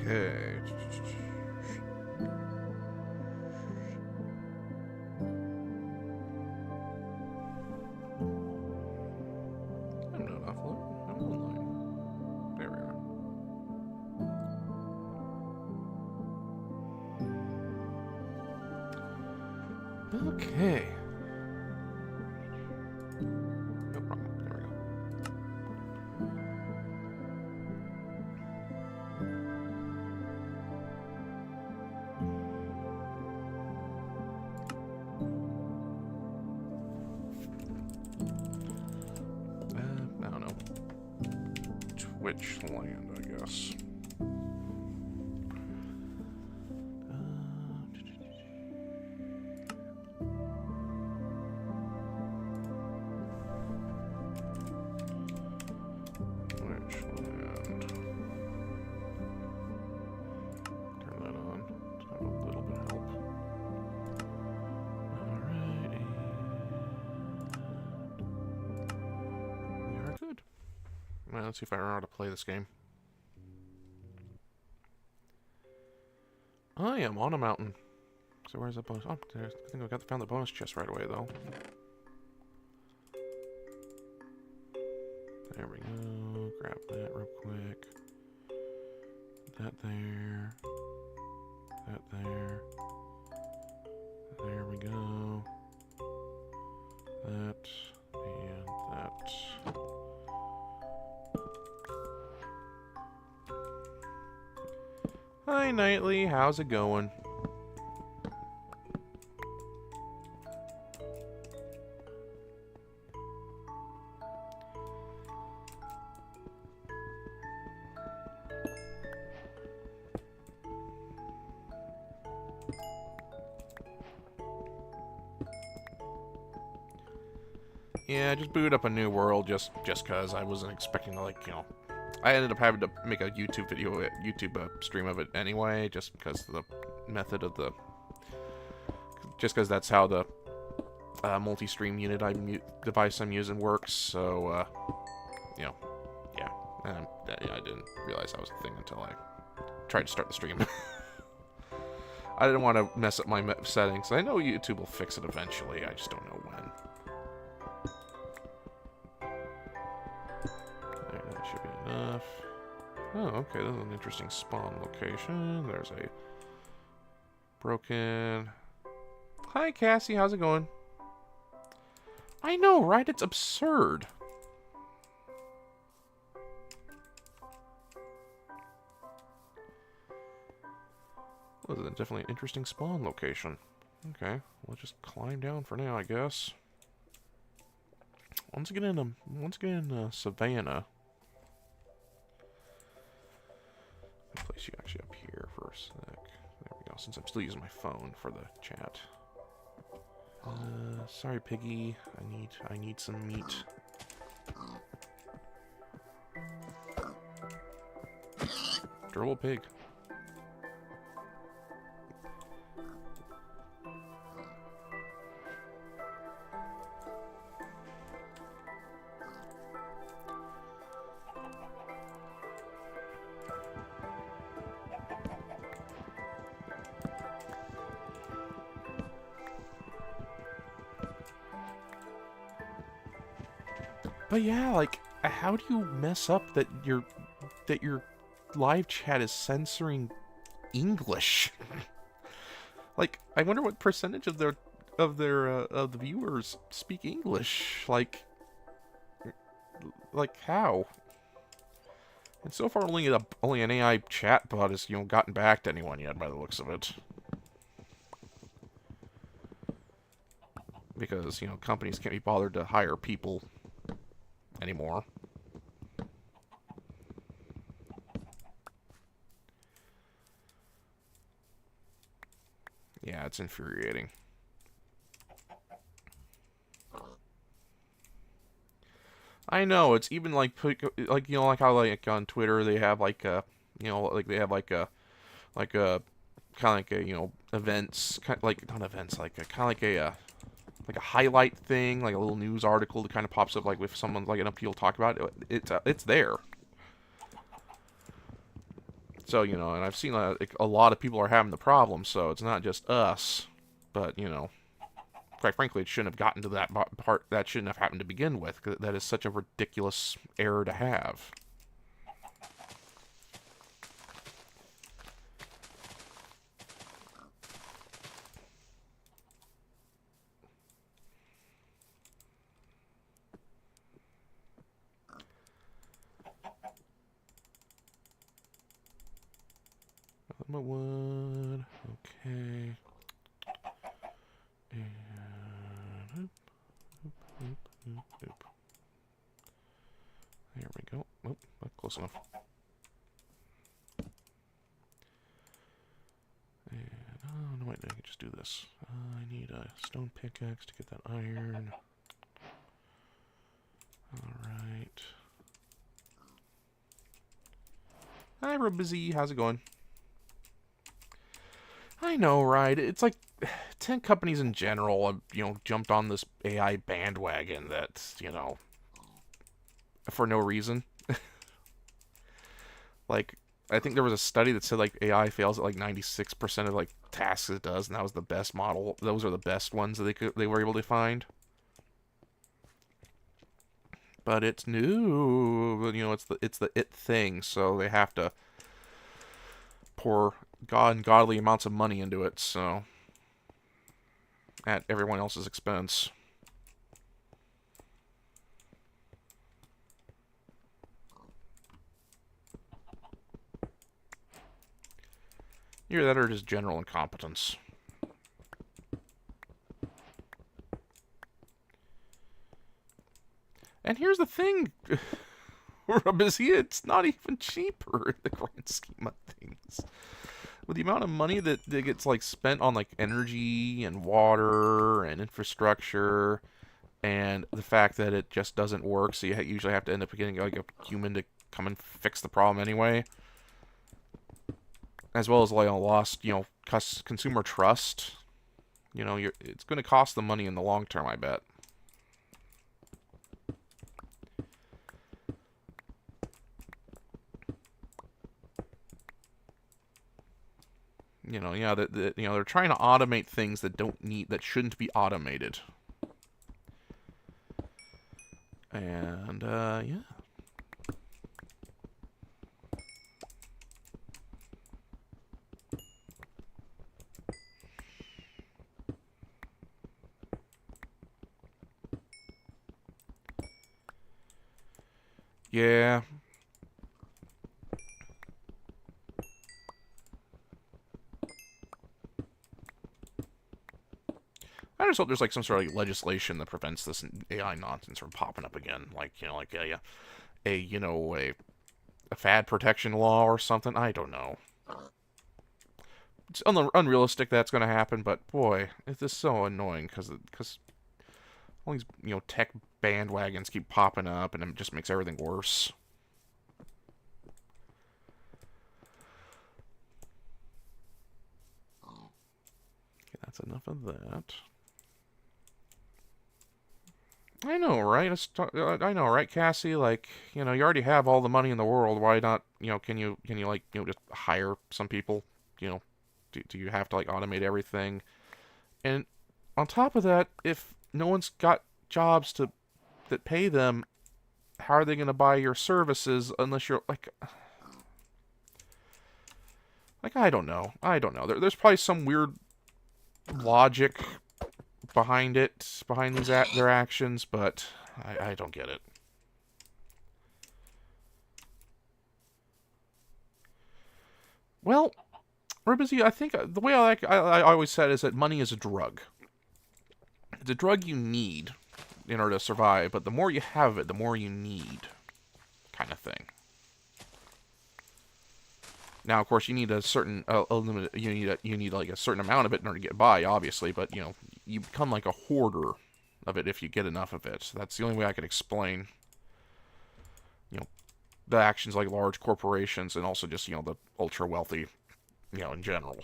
Okay. I'm not offline. I'm online. There we are. Okay. No problem. There we go. I don't know. Twitch land, I guess. Twitch land. Turn that on. Let's have a little bit of help. Alright, and we are good. Well, let's see if I remember how to play this game. I am on a mountain. So where's the bonus? Oh, there's, I think I found the bonus chest right away, though. There we go. Grab that real quick. That there. That there. There we go. That. And that. Hi, Knightley. How's it going? Yeah, I just booted up a new world just cause I wasn't expecting to, like, you know, I ended up having to make a YouTube video, stream of it anyway, just because of the method of the, just because that's how the multi-stream unit device I'm using works. So, you know, yeah, and I didn't realize that was a thing until I tried to start the stream. I didn't want to mess up my settings. I know YouTube will fix it eventually. I just don't know when. There, that should be enough. Oh, okay, this is an interesting spawn location. There's a broken... Hi, Cassie, how's it going? I know, right? It's absurd. Well, this is definitely an interesting spawn location. Okay, we'll just climb down for now, I guess. Once again in Savannah. I'll place you actually up here for a sec. There we go, since I'm still using my phone for the chat. Sorry, Piggy. I need some meat. Durable pig. But yeah, like, how do you mess up that your live chat is censoring English? Like, I wonder what percentage of the viewers speak English. Like how? And so far, only an AI chatbot has, you know, gotten back to anyone yet, by the looks of it. Because, you know, companies can't be bothered to hire people anymore. Yeah, it's infuriating. I know, it's even like you know, like how like on Twitter they have like you know, like they have like a kind of like a, you know, events, like not events, like a kind of like a highlight thing, like a little news article that kind of pops up, like if someone's like an appeal talk about it, it's there. So, you know, and I've seen a lot of people are having the problem, so it's not just us. But, you know, quite frankly, it shouldn't have gotten to that part. That shouldn't have happened to begin with. 'Cause that is such a ridiculous error to have. Wood. Okay. And oop. There we go. Oh, not close enough. And oh no, wait, I can just do this. I need a stone pickaxe to get that iron. All right. Hi, Robizzy. How's it going? I know, right? It's like tech companies in general have, you know, jumped on this AI bandwagon that's, you know, for no reason. Like, I think there was a study that said, like, AI fails at, like, 96% of, like, tasks it does, and that was the best model. Those are the best ones that they were able to find. But it's new. You know, it's the it thing, so they have to pour godly amounts of money into it, so at everyone else's expense. Either that or just general incompetence. And here's the thing, Robizzy, it's not even cheaper in the grand scheme of things. With the amount of money that gets like spent on like energy and water and infrastructure, and the fact that it just doesn't work, so you usually have to end up getting like a human to come and fix the problem anyway, as well as like a lost, you know, consumer trust. You know, it's going to cost them money in the long term, I bet. You know, yeah, you know, they're trying to automate things that shouldn't be automated. And yeah. Yeah. I just hope there's like some sort of like legislation that prevents this AI nonsense from popping up again. Like, you know, like a fad protection law or something. I don't know. It's unrealistic that's going to happen, but boy, it's just so annoying because all these, you know, tech bandwagons keep popping up, and it just makes everything worse. Okay, that's enough of that. I know, right? I know, right, Cassie? Like, you know, you already have all the money in the world. Why not, you know, can you like, you know, just hire some people? You know, do you have to like automate everything? And on top of that, if no one's got jobs that pay them, how are they going to buy your services unless you're like I don't know. I don't know. There's probably some weird logic behind their actions, but I don't get it. Well, Ribizzy, I think the way I always said is that money is a drug. It's a drug you need in order to survive, but the more you have it, the more you need, kind of thing. Now, of course, you need a certain you need like a certain amount of it in order to get by, obviously. But you know, you become like a hoarder of it if you get enough of it. That's the only way I could explain, you know, the actions like large corporations and also just, you know, the ultra wealthy, you know, in general.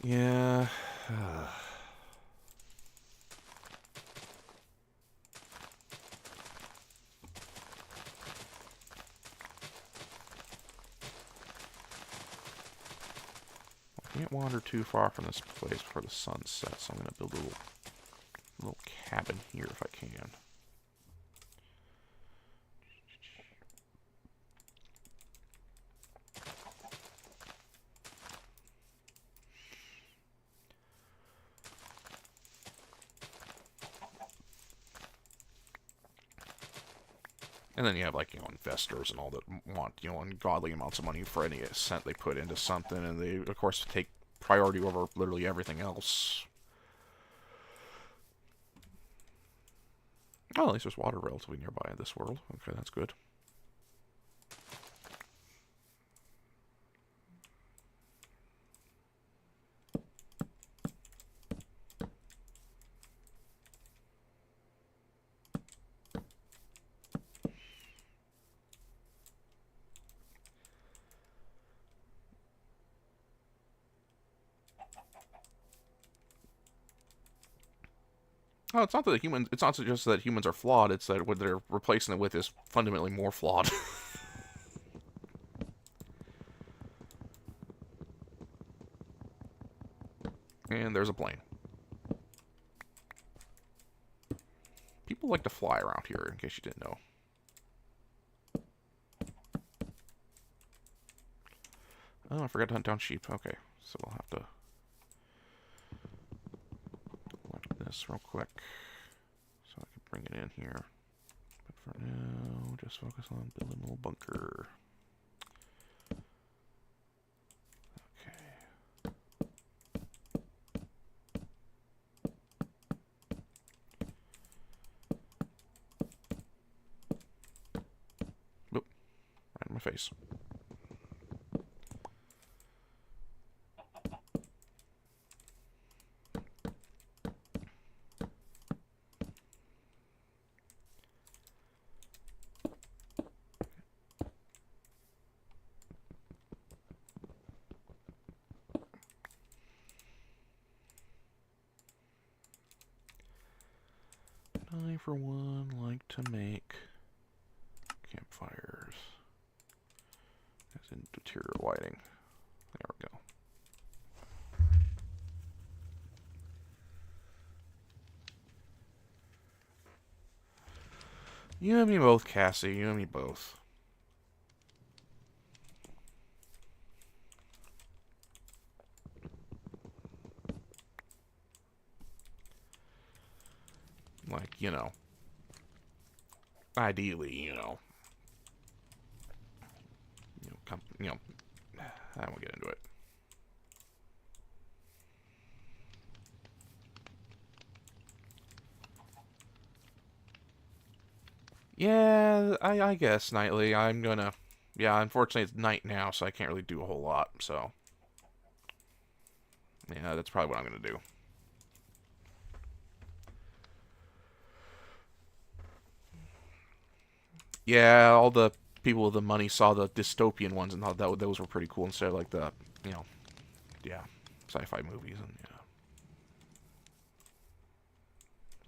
Yeah. can't wander too far from this place before the sun sets, so I'm gonna build a little cabin here if I can. And then you have, like, you know, investors and all that want, you know, ungodly amounts of money for any cent they put into something, and they, of course, take priority over literally everything else. Oh, at least there's water relatively nearby in this world. Okay, that's good. Oh, it's not that humans. It's not just that humans are flawed. It's that what they're replacing it with is fundamentally more flawed. And there's a plane. People like to fly around here, in case you didn't know. Oh, I forgot to hunt down sheep. Okay, so we'll have to collect this real quick so I can bring it in here. But for now, just focus on building a little bunker. Okay. Oop, right in my face. I, for one, like to make campfires. As in interior lighting. There we go. You and me both, Cassie. You and me both. Like, you know. Ideally, you know. I won't get into it. Yeah, I guess nightly. I'm gonna... Yeah, unfortunately it's night now, so I can't really do a whole lot, so... Yeah, that's probably what I'm gonna do. Yeah, all the people with the money saw the dystopian ones and thought that those were pretty cool instead of like the, you know, yeah, sci-fi movies and yeah.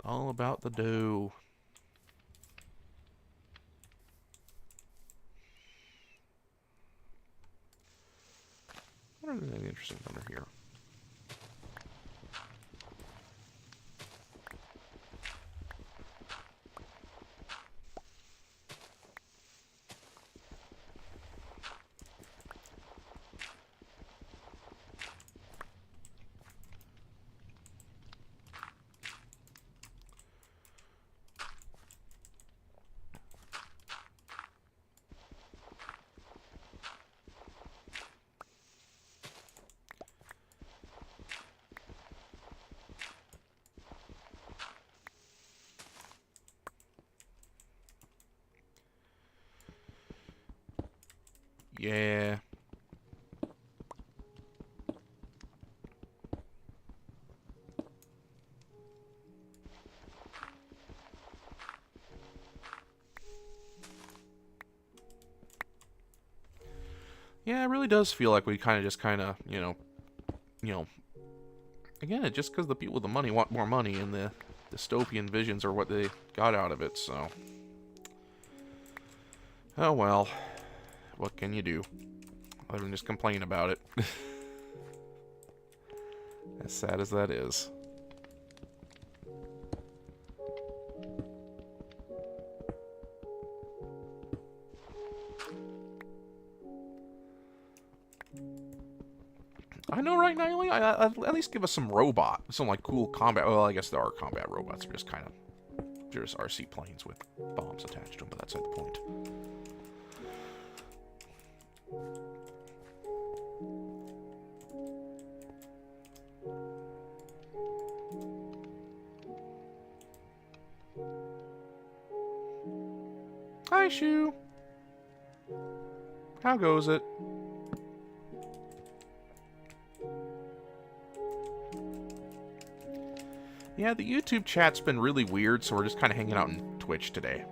All about the dough. What are anything interesting under here? Yeah. Yeah, it really does feel like we kind of, you know, again, it's just because the people with the money want more money and the dystopian visions are what they got out of it, so. Oh well. What can you do? Other than just complain about it. As sad as that is. I know, right, Nightly? At least give us some some like cool combat. Well, I guess there are combat robots. They're just kind of just RC planes with bombs attached to them, but that's not the point. Hi, Shu. How goes it? Yeah, the YouTube chat's been really weird, so we're just kind of hanging out in Twitch today.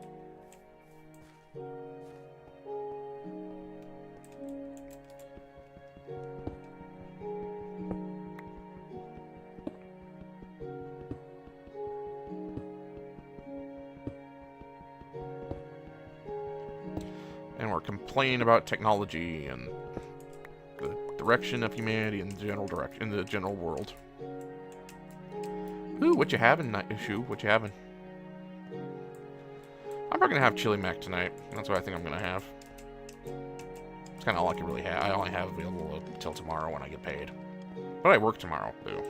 And we're complaining about technology and the direction of humanity and the general world. Ooh, what you having, Shu? What you having? I'm probably gonna have chili mac tonight. That's what I think I'm gonna have. It's kind of all I can really have. I only have available until tomorrow when I get paid. But I work tomorrow, boo.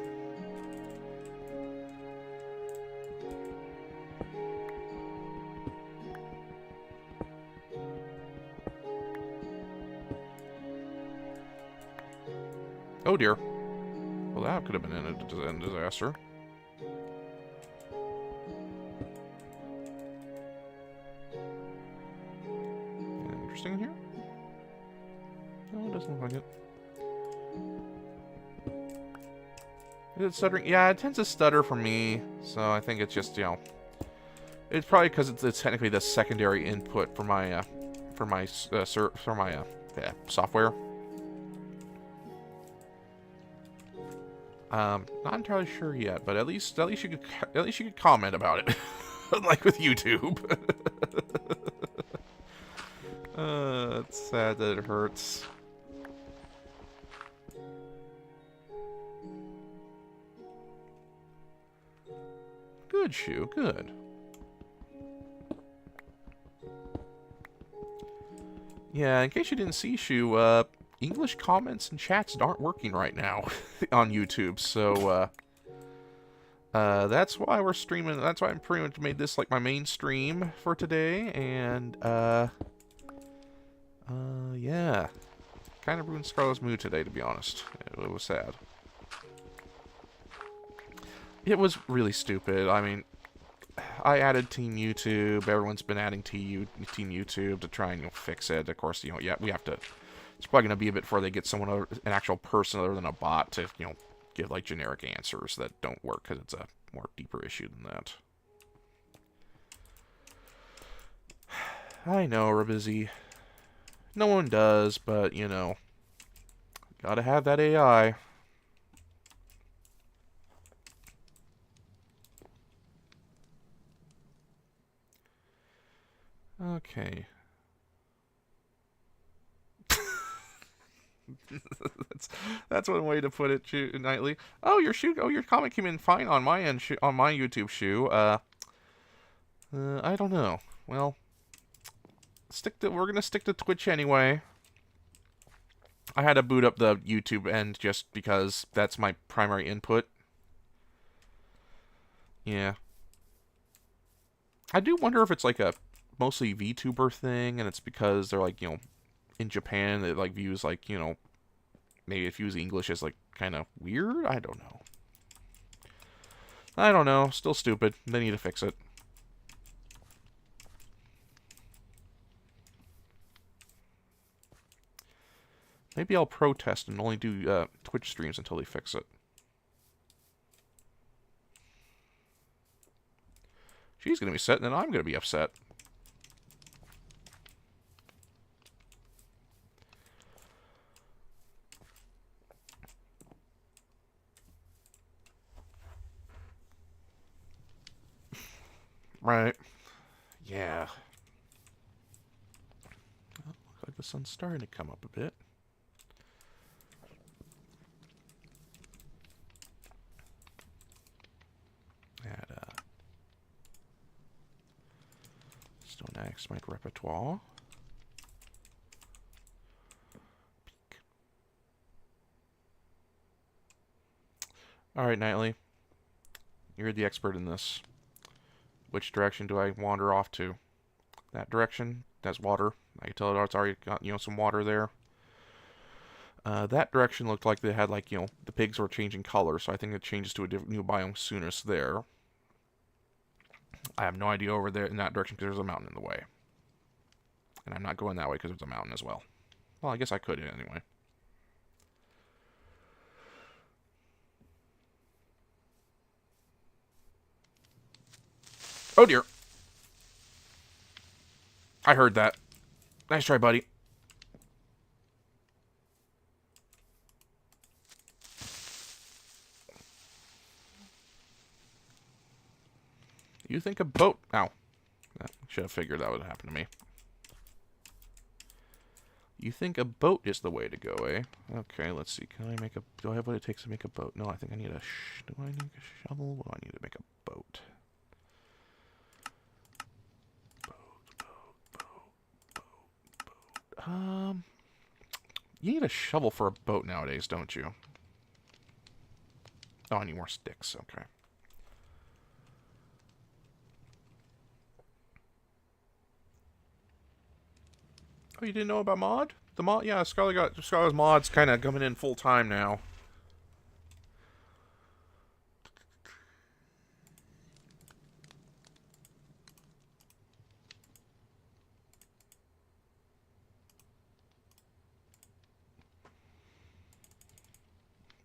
Oh dear. Well, that could have been a disaster. Anything interesting in here? No, it doesn't look like it. Is it stuttering? Yeah, it tends to stutter for me, so I think it's just, you know, it's probably because it's technically the secondary input for my software. Not entirely sure yet, but at least you could comment about it, like with YouTube. It's sad that it hurts. Good, Shu, good. Yeah, in case you didn't see, Shu, English comments and chats aren't working right now on YouTube, so, that's why we're streaming. That's why I'm pretty much made this like my main stream for today, and, yeah. Kind of ruined Scarlet's mood today, to be honest. It was sad. It was really stupid. I mean, I added Team YouTube. Everyone's been adding Team YouTube to try and fix it. Of course, yeah, we have to. It's probably going to be a bit before they get an actual person other than a bot to, give like generic answers that don't work because it's a more deeper issue than that. I know we're busy. No one does, but gotta have that AI. Okay. that's one way to put it, Nightly. Oh, your comment came in fine on my end, on my YouTube, Shu. I don't know. Well, we're gonna stick to Twitch anyway. I had to boot up the YouTube end just because that's my primary input. Yeah. I do wonder if it's like a mostly VTuber thing, and it's because they're like, in Japan, it like views like, maybe it views English as like kind of weird? I don't know. I don't know. Still stupid. They need to fix it. Maybe I'll protest and only do Twitch streams until they fix it. She's going to be upset, and then I'm going to be upset. Right. Yeah. Oh, looks like the sun's starting to come up a bit. Increase my repertoire. Alright, Knightley. You're the expert in this. Which direction do I wander off to? That direction? That's water. I can tell it's already got, some water there. That direction looked like they had, the pigs were changing color, so I think it changes to a new biome soonest there. I have no idea over there in that direction because there's a mountain in the way. And I'm not going that way because there's a mountain as well. Well, I guess I could anyway. Oh dear. I heard that. Nice try, buddy. You think a boat... Ow. I should have figured that would happen to me. You think a boat is the way to go, eh? Okay, let's see. Can I make a... Do I have what it takes to make a boat? No, I think I need a... Do I need a shovel? What do I need to make a boat? Boat. You need a shovel for a boat nowadays, don't you? Oh, I need more sticks. Okay. Oh, you didn't know about mod? The mod, yeah, Scarlet's mod's kind of coming in full time now.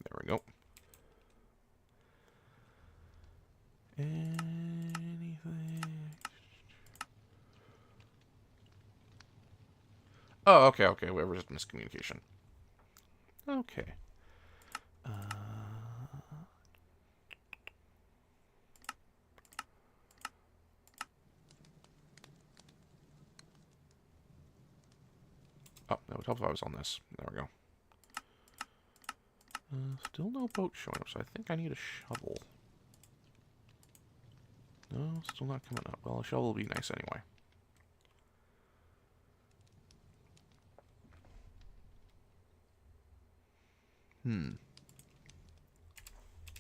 There we go. Anything? Oh, okay. We were just miscommunication. Okay. Oh, that would help if I was on this. There we go. Still no boat showing up, so I think I need a shovel. No, still not coming up. Well, a shovel will be nice anyway.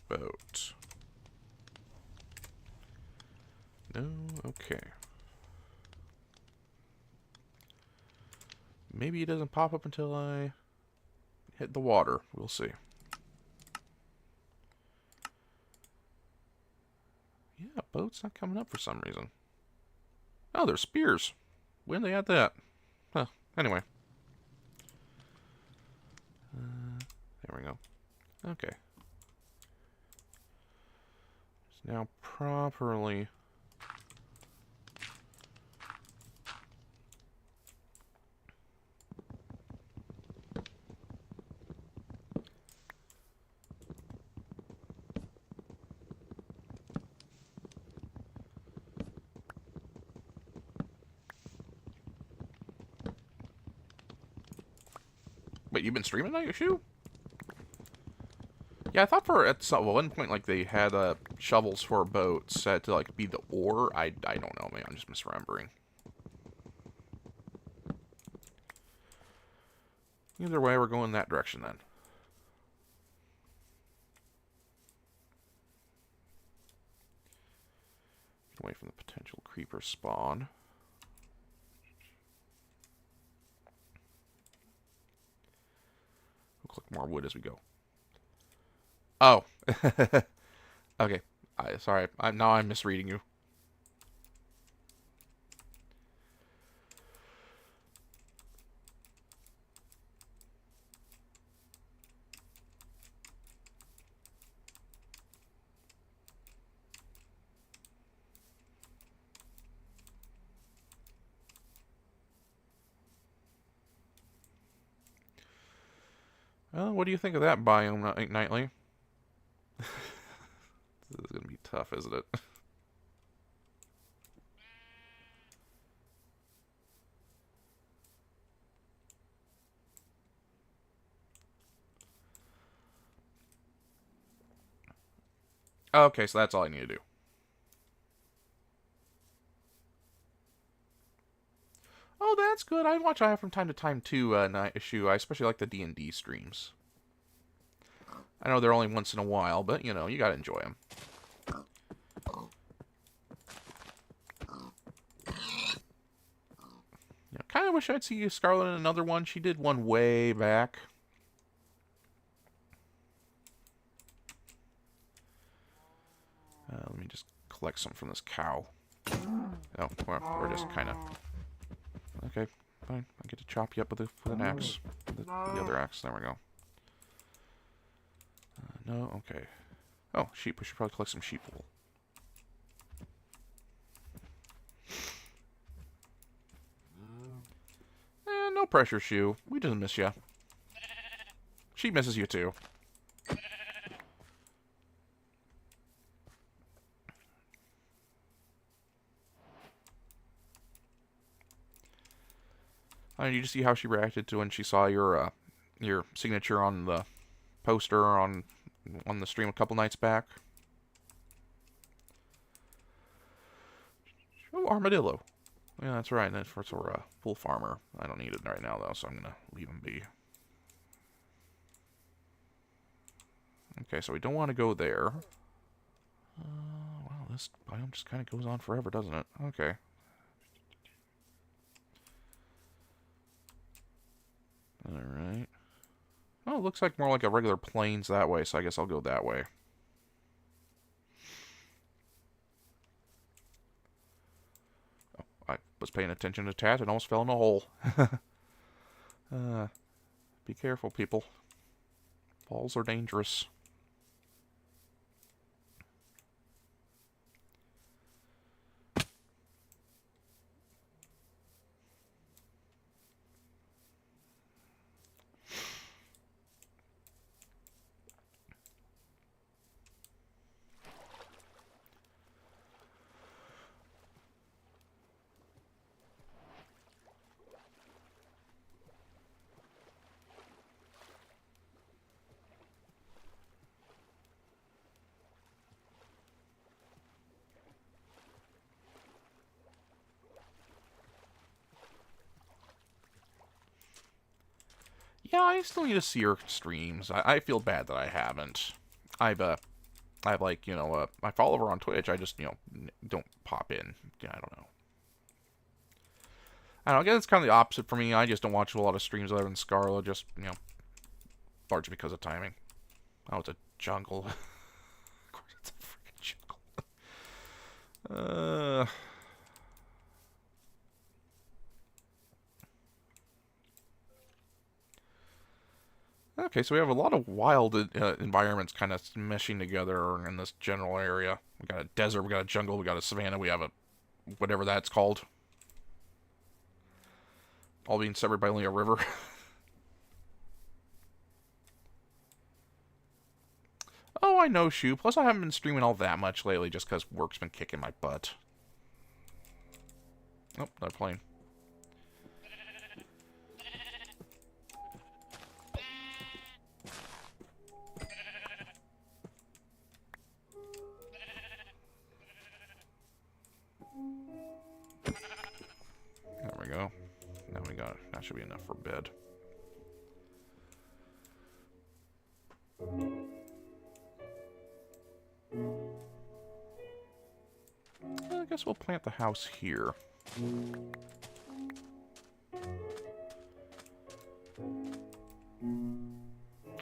Boat. No, okay. Maybe it doesn't pop up until I hit the water. We'll see. Yeah, boat's not coming up for some reason. Oh, there's spears. When they add that? Huh. Anyway. There we go. Okay. It's now properly... Wait, you've been streaming Night Shoe? Yeah, I thought at one point, they had shovels for boats set to, be the ore. I don't know, man. I'm just misremembering. Either way, we're going that direction, then. Get away from the potential creeper spawn. We'll collect more wood as we go. Oh. Okay. Sorry. Now I'm misreading you. Well, what do you think of that biome, Knightley? This is going to be tough, isn't it? Okay, so that's all I need to do. Oh, that's good. I watch I from time to time too. Night issue. I especially like the D&D streams. I know they're only once in a while, but you know you gotta enjoy them. Yeah, kind of wish I'd see Scarlet in another one. She did one way back. Let me just collect some from this cow. Oh, well, we're just kind of... Okay, fine. I get to chop you up with an axe. The other axe. There we go. No, okay. Oh, sheep. We should probably collect some sheep wool. No pressure, Shu. We just miss you. She misses you too. Did you just see how she reacted to when she saw your signature on the poster on the stream a couple nights back? Oh, armadillo. Yeah, that's right. That's for a full farmer. I don't need it right now though, so I'm gonna leave him be. Okay, so we don't want to go there. Wow, this biome just kind of goes on forever, doesn't it? Okay. Alright. Oh, it looks like more like a regular plains that way, so I guess I'll go that way. Oh, I was paying attention to Tat and almost fell in a hole. Be careful, people. Falls are dangerous. Yeah, I still need to see her streams. I feel bad that I haven't. I've like, I follow her on Twitch. I just, don't pop in. Yeah, I don't know. I don't know. I guess it's kind of the opposite for me. I just don't watch a lot of streams other than Scarlet. Just, largely because of timing. Oh, it's a jungle. Of course, it's a freaking jungle. Okay, so we have a lot of wild environments kind of meshing together in this general area. We got a desert, we got a jungle, we got a savanna, we have a whatever that's called. All being separated by only a river. Oh, I know, Shu. Plus, I haven't been streaming all that much lately just because work's been kicking my butt. Oh, another plane. There we go. Now we got it. That should be enough for bed. I guess we'll plant the house here.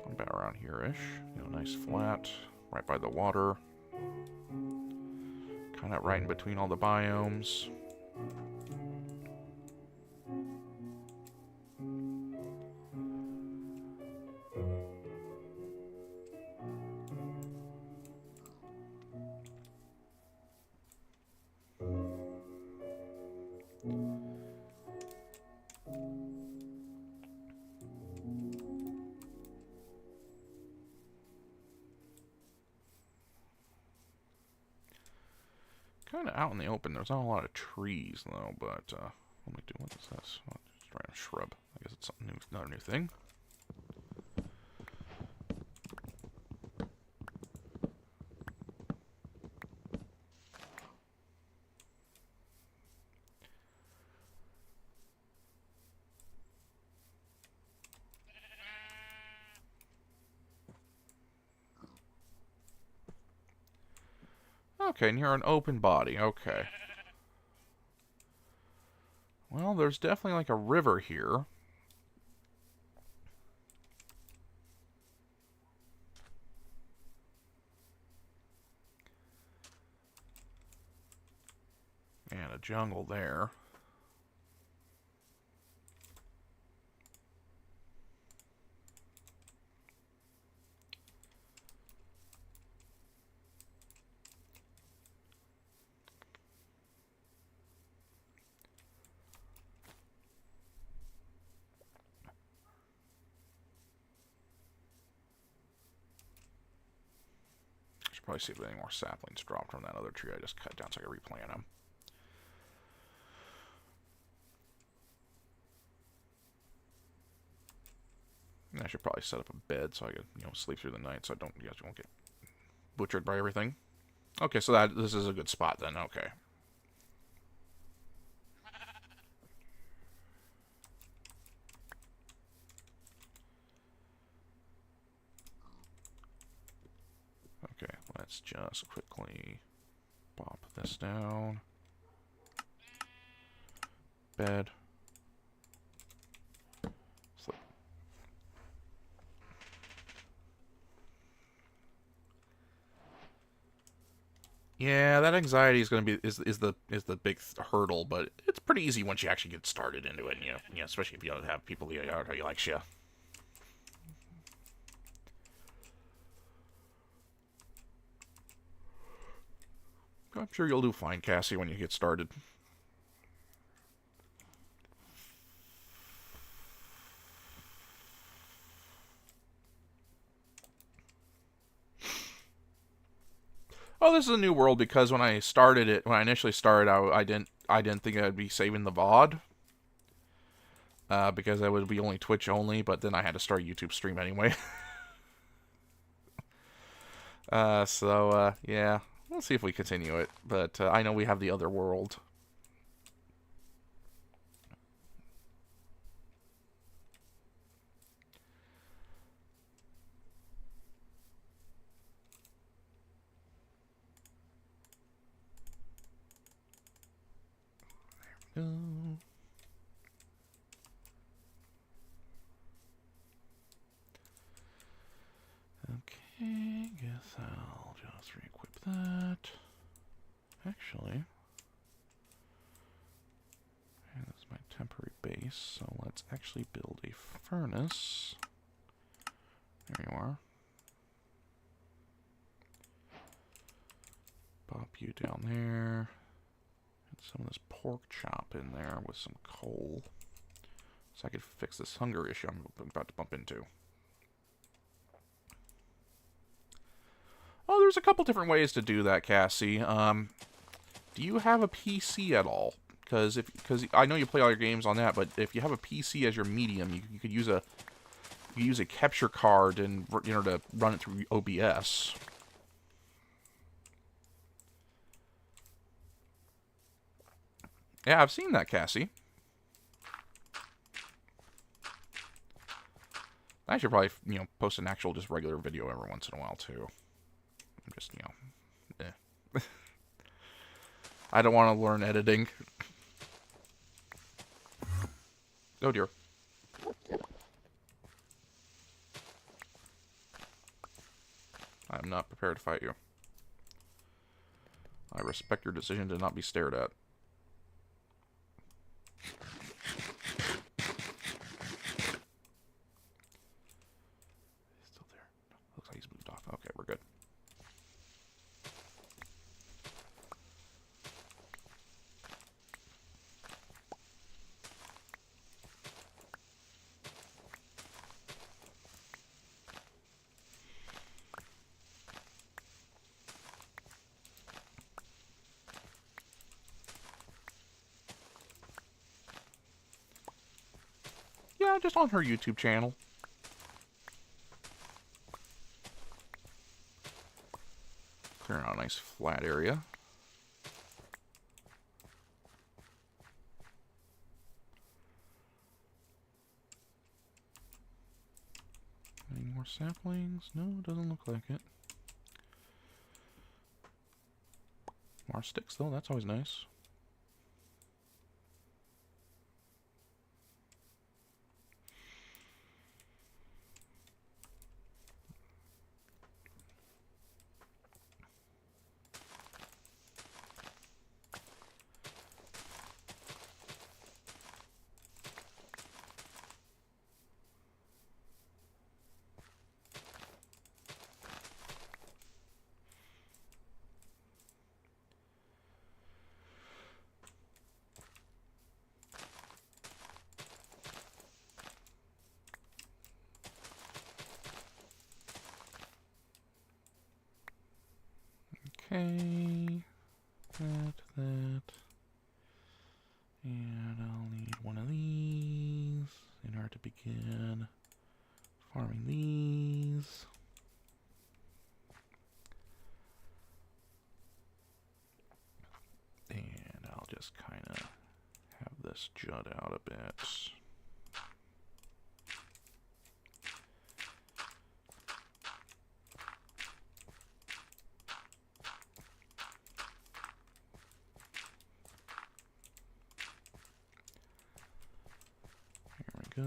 About around here-ish. Nice flat. Right by the water. Kind of right in between all the biomes. Kind of out in the open. There's not a lot of trees, though, but, what am I doing? What is this? Oh, just trying a shrub. I guess it's something new, another new thing. Okay, and you're an open body. Okay. Well, there's definitely like a river here. And a jungle there. I should probably see if any more saplings dropped from that other tree I just cut down so I can replant them. And I should probably set up a bed so I can, sleep through the night so you guys won't get butchered by everything. Okay, so this is a good spot then. Okay. Okay, let's just quickly pop this down. Bed. Sleep. Yeah, that anxiety is going to be is the big hurdle, but it's pretty easy once you actually get started into it. Especially if you don't have people who like you. I'm sure you'll do fine, Cassie, when you get started. Oh, this is a new world because when I initially started, I didn't think I'd be saving the VOD. Because I would be only Twitch only, but then I had to start a YouTube stream anyway. Yeah, we'll see if we continue it. But I know we have the other world. There we go. Okay, guess I'll just re-equip that. Actually, that's my temporary base, so let's actually build a furnace. There you are. Pop you down there. And some of this pork chop in there with some coal. So I could fix this hunger issue I'm about to bump into. Oh, there's a couple different ways to do that, Cassie. Do you have a PC at all? Because I know you play all your games on that, but if you have a PC as your medium, you could use a capture card and to run it through OBS. Yeah, I've seen that, Cassie. I should probably post an actual just regular video every once in a while too. I'm just I don't want to learn editing. Oh dear. I'm not prepared to fight you. I respect your decision to not be stared at. Still there. Looks like he's moved off. Okay, we're good. Yeah, just on her YouTube channel. Clearing out a nice flat area. Any more saplings? No, doesn't look like it. More sticks, though. That's always nice. Okay, that, and I'll need one of these in order to begin farming these. And I'll just kind of have this jut out a bit. Go.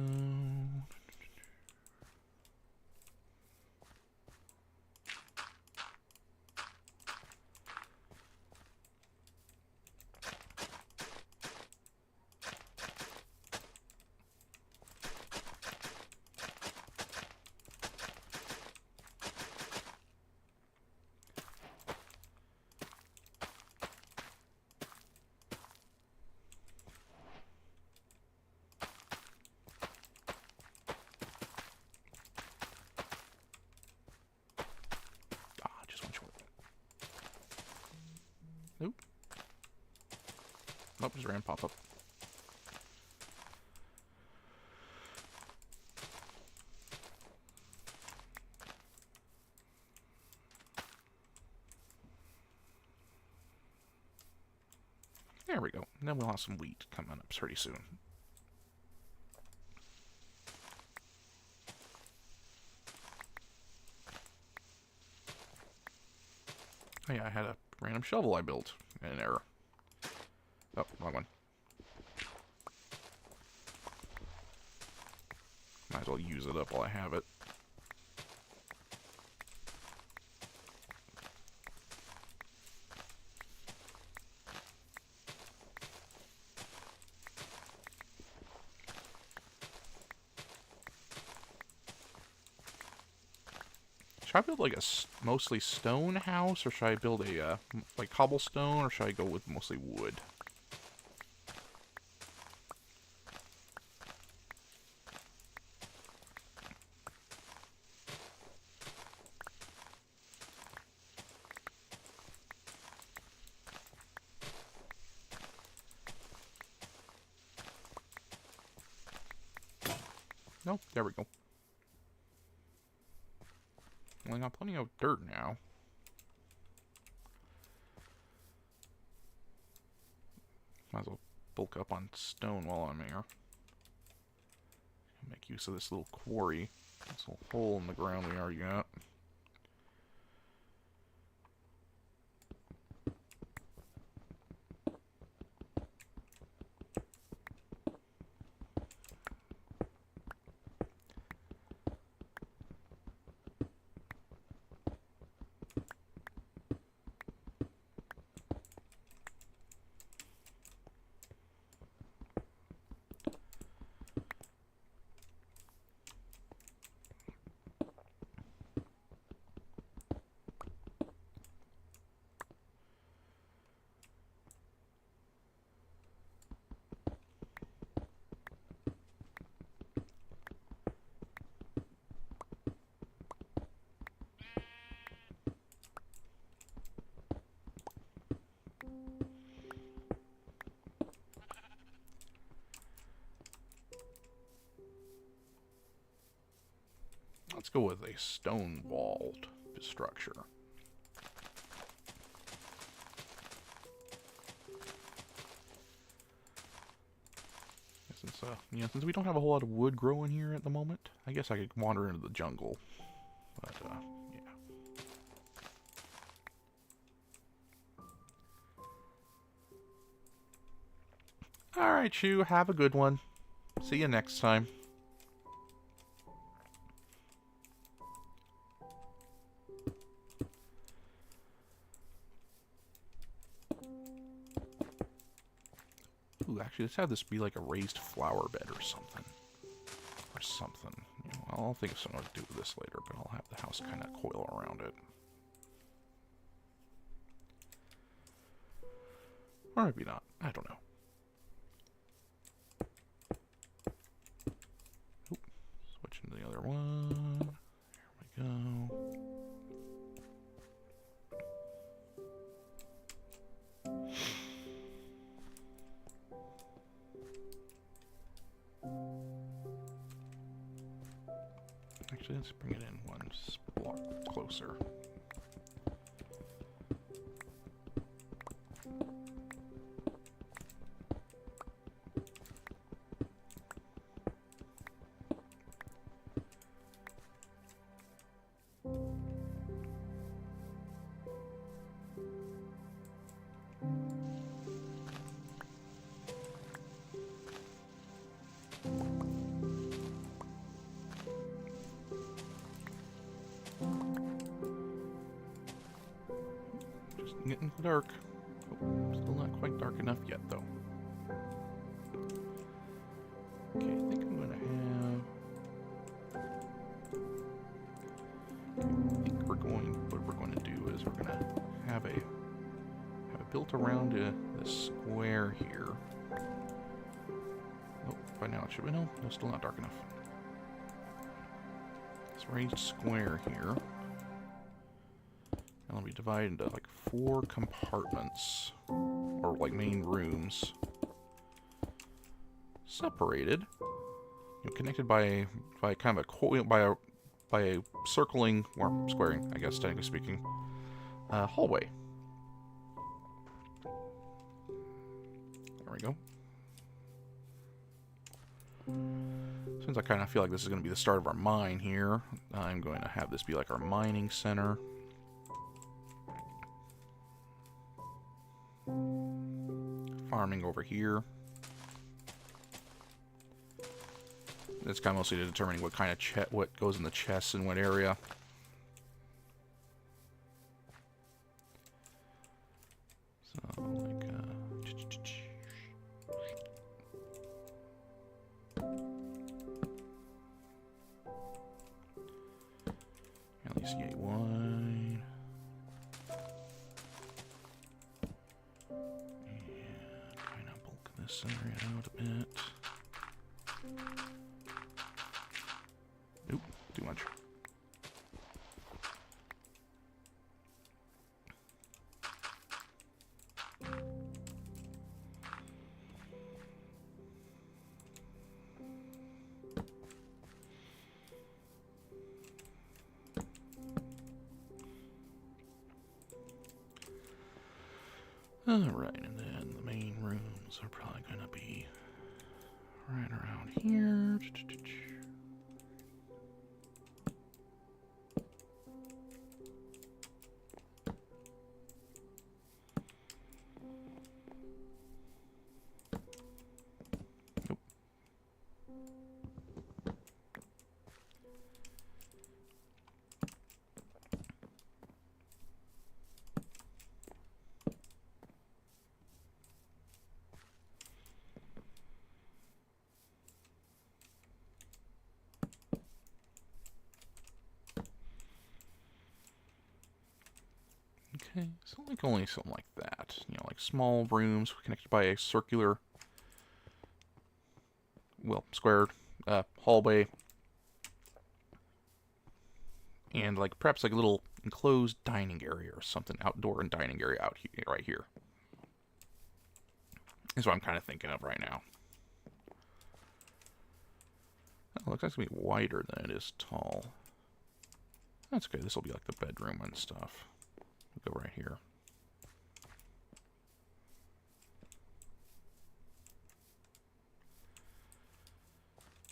Nope. Nope, just ran pop-up. There we go. And then we'll have some wheat coming up pretty soon. Oh yeah, I had a random shovel I built. An error. Oh, wrong one. Might as well use it up while I have it. Should I build like a mostly stone house, or should I build a like cobblestone, or should I go with mostly wood? Nope, there we go. Well, I got plenty of dirt now. Might as well bulk up on stone while I'm here. Make use of this little quarry. This little hole in the ground we already got. Let's go with a stone-walled structure. Since we don't have a whole lot of wood growing here at the moment, I guess I could wander into the jungle. But yeah. Alright, Chew, have a good one. See you next time. Ooh, actually, let's have this be like a raised flower bed or something. Or something. You know, I'll think of something to do with this later, but I'll have the house kind of coil around it. Or maybe not. I don't know. Oop. Switching to the other one. Here we go. Actually, let's bring it in one block closer. Getting dark. Oh, still not quite dark enough yet, though. Okay, I think I'm gonna have. Okay, I think what we're going to do is we're gonna have it built around this square here. Oh, by now it should be no, still not dark enough. This raised square here. It'll be divided into like 4 compartments, or like main rooms, separated, you know, connected by kind of by a circling or squaring, I guess technically speaking, hallway. There we go. Since I kind of feel like this is going to be the start of our mine here, I'm going to have this be like our mining center. Farming over here. It's kind of mostly determining what kind of what goes in the chests in what area. So like at least gate 1. Center it out a bit. Nope, too much. Alright, and then the main rooms are probably going to be right around here. Nope. Okay, so like only something like that. You know, like small rooms connected by a circular, well, squared hallway. And like perhaps like a little enclosed dining area or something, outdoor and dining area out here, right here. Is what I'm kind of thinking of right now. It looks like it's going to be wider than it is tall. That's good. This will be like the bedroom and stuff. We'll go right here.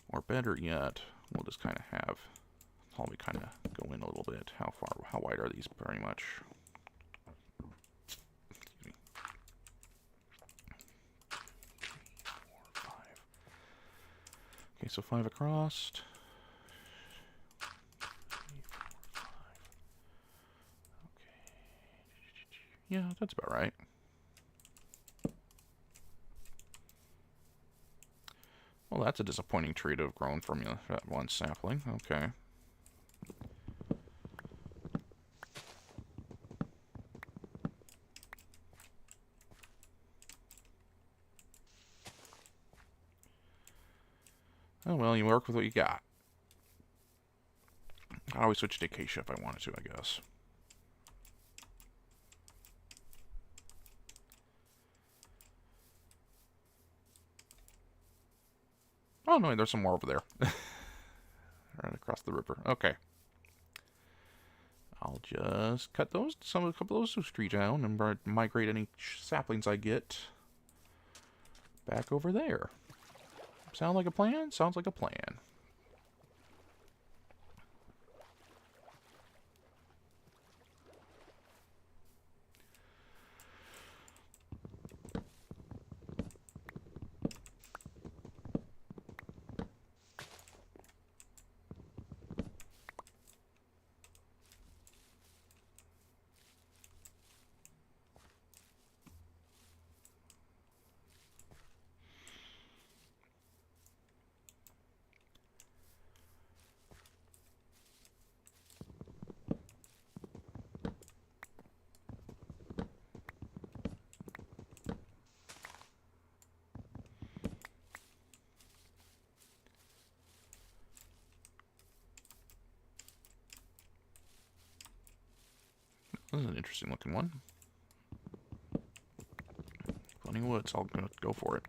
Or better yet, we'll just kind of have hallway kind of go in a little bit. How wide are these pretty much? Excuse me. Okay, so 5 across. 3, 4, 5. Okay. Yeah, that's about right. Well, that's a disappointing tree to have grown from that one sapling. Okay. Oh, well, you work with what you got. I always switch to acacia if I wanted to, I guess. Oh, no, there's some more over there. Right across the river. Okay. I'll just cut a couple of those trees down and migrate any saplings I get back over there. Sound like a plan? Sounds like a plan. This is an interesting looking one. Plenty of wood, so I'll go for it.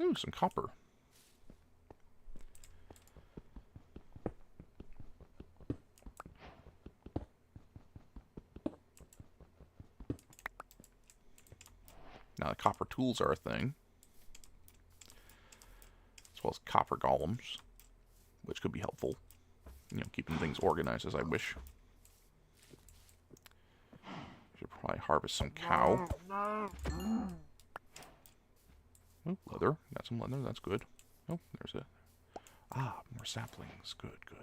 Ooh, some copper. Now the copper tools are a thing. As well as copper golems, which could be helpful. You know, keeping things organized as I wish. Should probably harvest some cow. Oh, leather. Got some leather. That's good. Oh, there's a... Ah, more saplings. Good, good, good.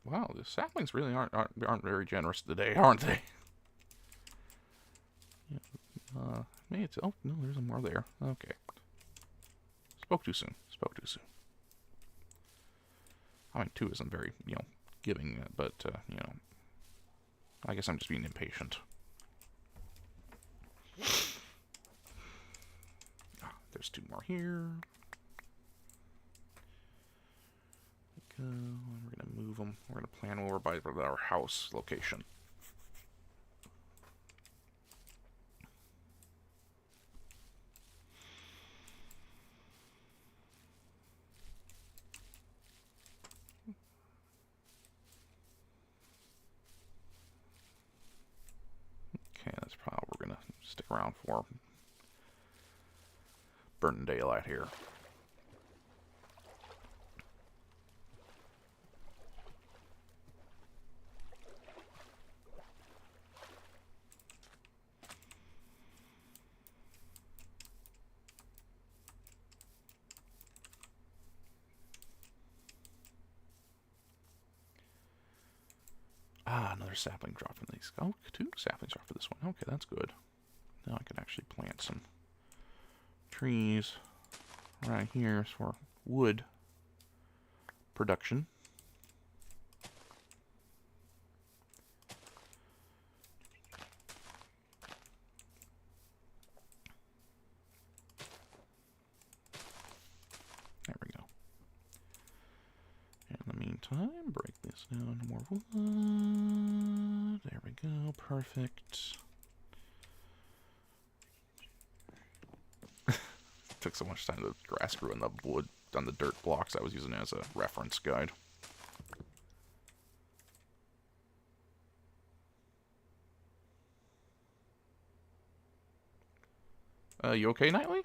Wow, the saplings really aren't very generous today, aren't they? Maybe it's... Oh, no, there's more there. Okay. Spoke too soon. Spoke too soon. I mean, 2 isn't very, giving, but, I guess I'm just being impatient. There's 2 more here. Go. And we're going to move them. We're going to plan over by our house location. Okay, that's probably what we're going to stick around for. Burning daylight here. Ah, another sapling drop from these. Oh, 2 saplings drop for this one. Okay, that's good. Now I can actually plant some trees right here for wood production. time. Break this down to more wood. There we go. Perfect. Took so much time. The grass grew in the wood on the dirt blocks I was using as a reference guide. You okay, Nightly?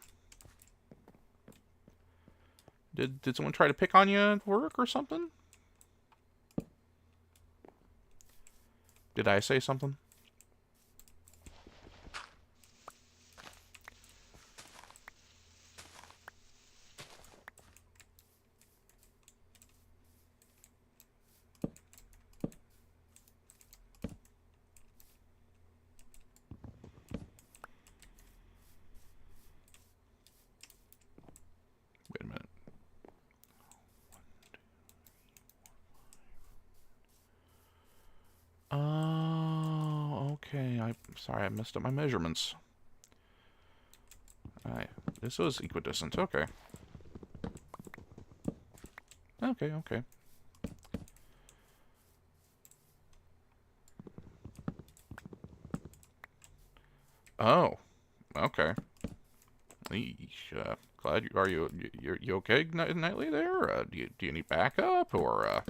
Did someone try to pick on you at work or something? Did I say something? Wait a minute. Oh, okay. I'm sorry, I messed up my measurements. Alright, this was equidistant. Okay. Okay. Oh, okay. Eesh, glad you okay, Nightly? There? Do you need backup or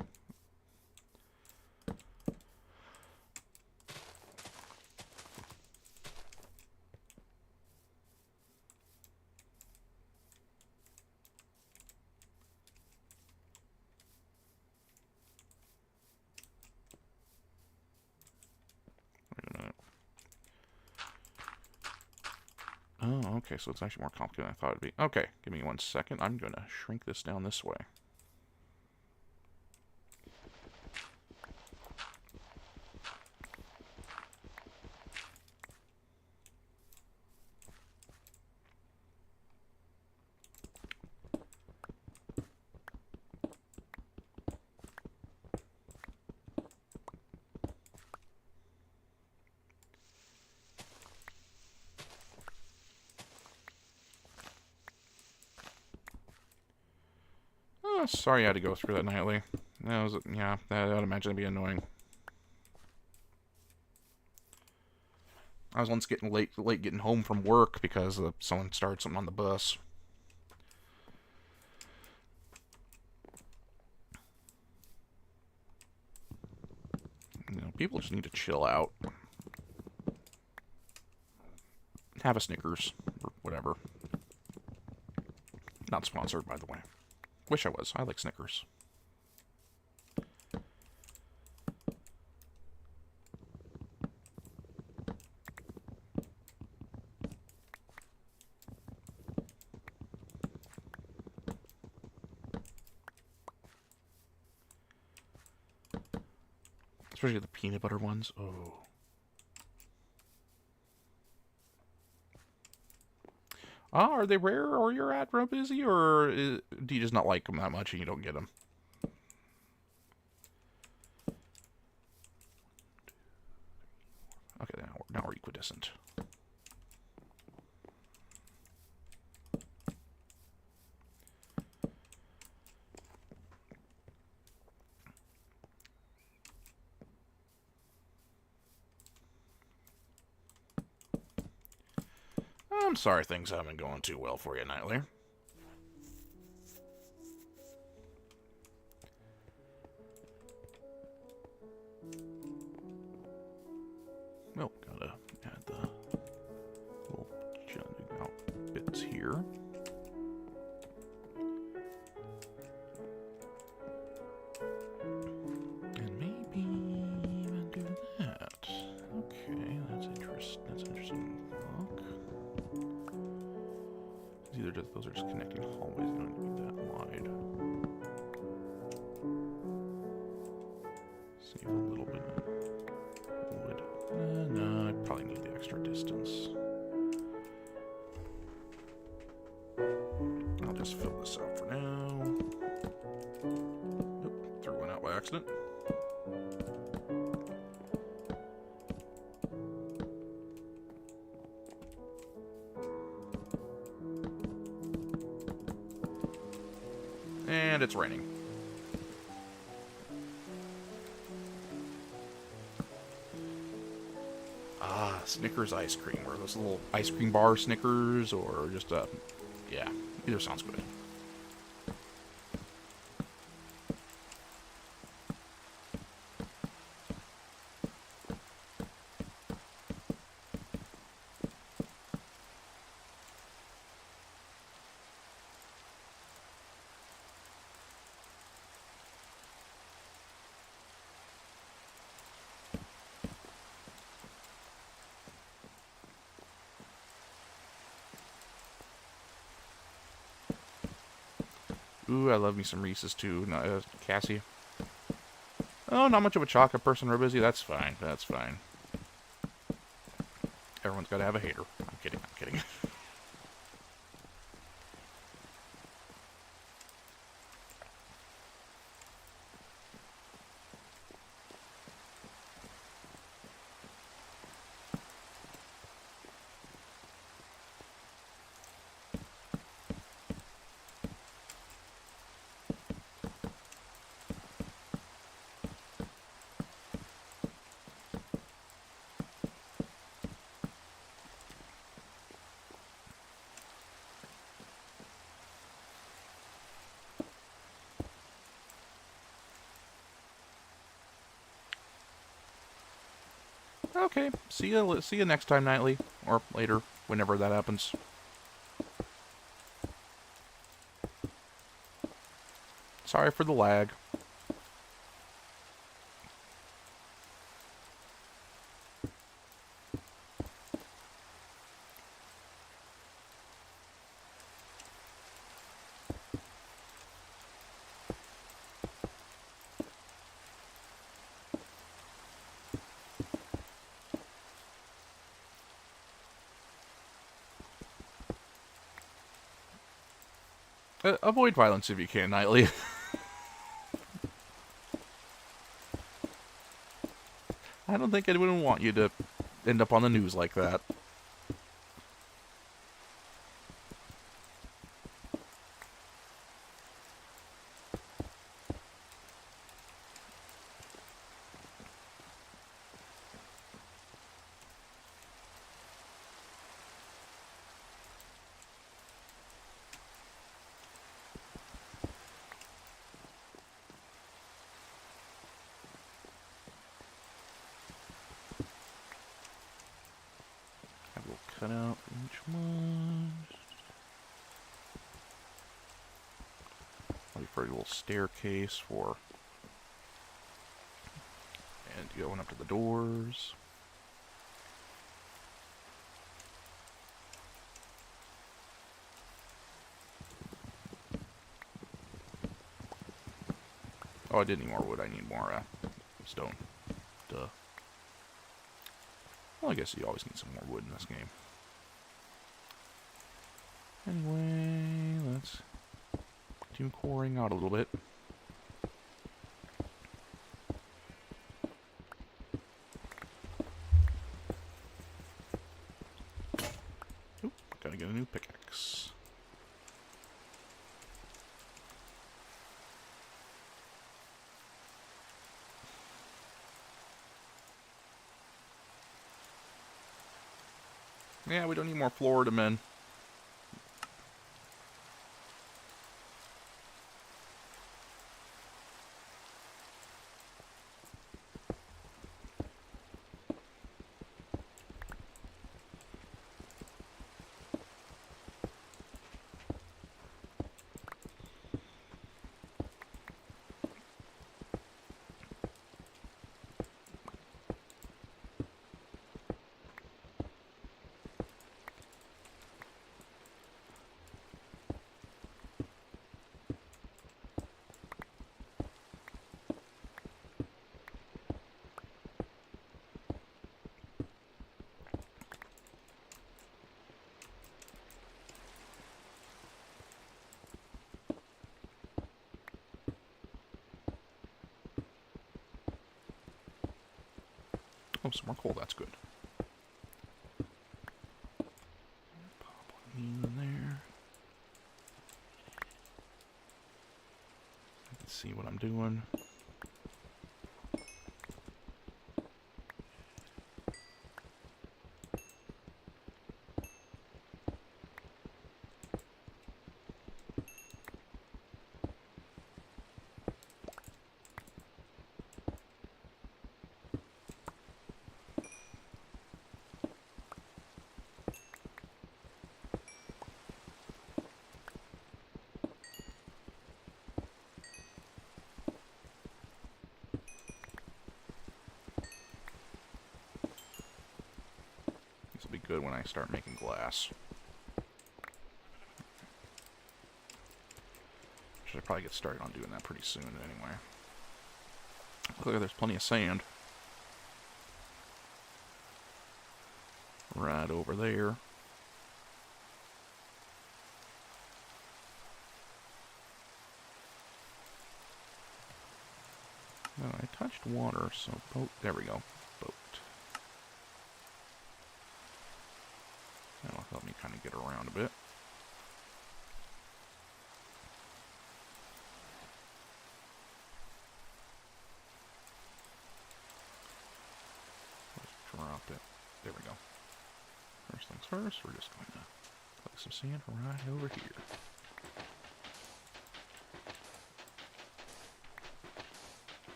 Wait a minute. Oh, okay, so it's actually more complicated than I thought it'd be. Okay, give me 1 second. I'm gonna shrink this down this way. Oh, sorry I had to go through that, Nightly. That was, yeah, I'd imagine it'd be annoying. I was once getting late getting home from work because someone started something on the bus. You know, people just need to chill out. Have a Snickers, or whatever. Not sponsored, by the way. Wish I was. I like Snickers. Especially the peanut butter ones. Oh. Ah, are they rare or you're at real busy, or do you just not like them that much and you don't get them? Okay, now we're equidistant. I'm sorry things haven't been going too well for you, Nightly. Oh, gotta add the little jutting out bits here. And maybe even do that. Okay, that's interesting. Look. Those are just connecting hallways. You don't need that wide. Save a little bit of wood. No, I probably need the extra distance. I'll just fill this out for now. Oop, threw one out by accident. And it's raining. Snickers ice cream, or those little ice cream bar Snickers, or just yeah, either sounds good. Ooh, I love me some Reese's too, Cassie. Oh, not much of a chocolate person, Ribizzy. That's fine. That's fine. Everyone's got to have a hater. I'm kidding. I'm kidding. Okay, see you next time, Nightly, or later, whenever that happens. Sorry for the lag. Avoid violence if you can, Nightly. I don't think anyone would want you to end up on the news like that. I will cut out each one. Wait for a little staircase for... And going up to the doors. Oh, I did need more wood. I need more stone. Duh. Well, I guess you always need some more wood in this game. Anyway, let's do coring out a little bit. Oop, gotta get a new pickaxe. Yeah, we don't need more Florida men. Oh, some more coal, that's good. Pop one in there. Let's see what I'm doing. be good when I start making glass. Should probably get started on doing that pretty soon anyway. Look like there's plenty of sand. Right over there. Oh, I touched water, so boat. There we go. Boat. That'll help me kind of get around a bit. Let's drop it. There we go. First things first, we're just going to collect some sand right over here.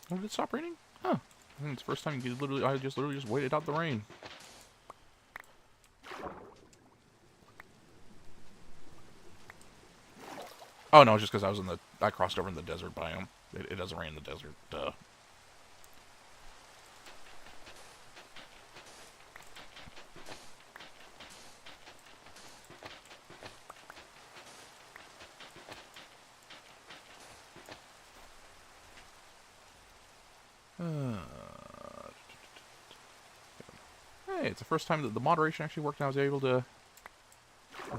Oh, did it stop raining? Huh. I think it's the first time you literally, I just literally just waited out the rain. Oh no, just because I was in the, I crossed over in the desert biome. It doesn't rain in the desert, duh. Hey, it's the first time that the moderation actually worked and I was able to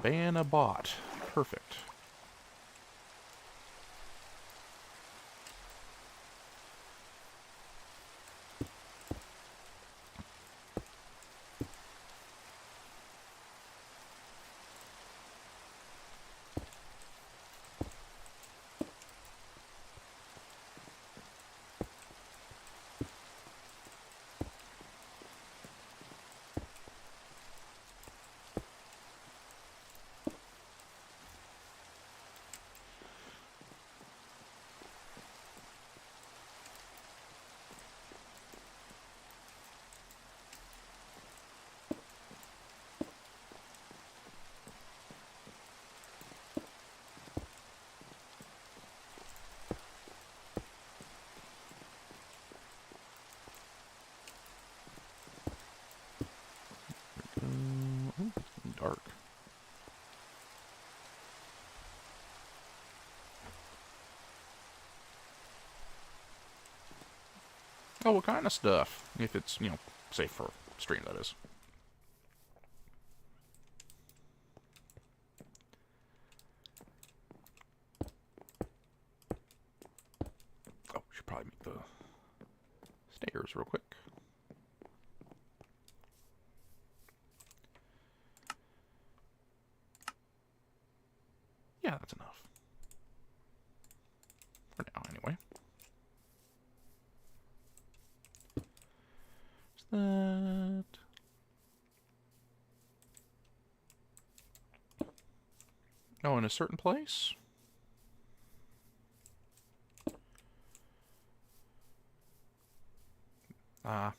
ban a bot. Perfect. Oh, it's getting dark. Oh, what kind of stuff? If it's, you know, safe for stream, that is. Oh, should probably make the stairs real quick. Yeah, that's enough. For now, anyway. That. Oh, in a certain place? Ah.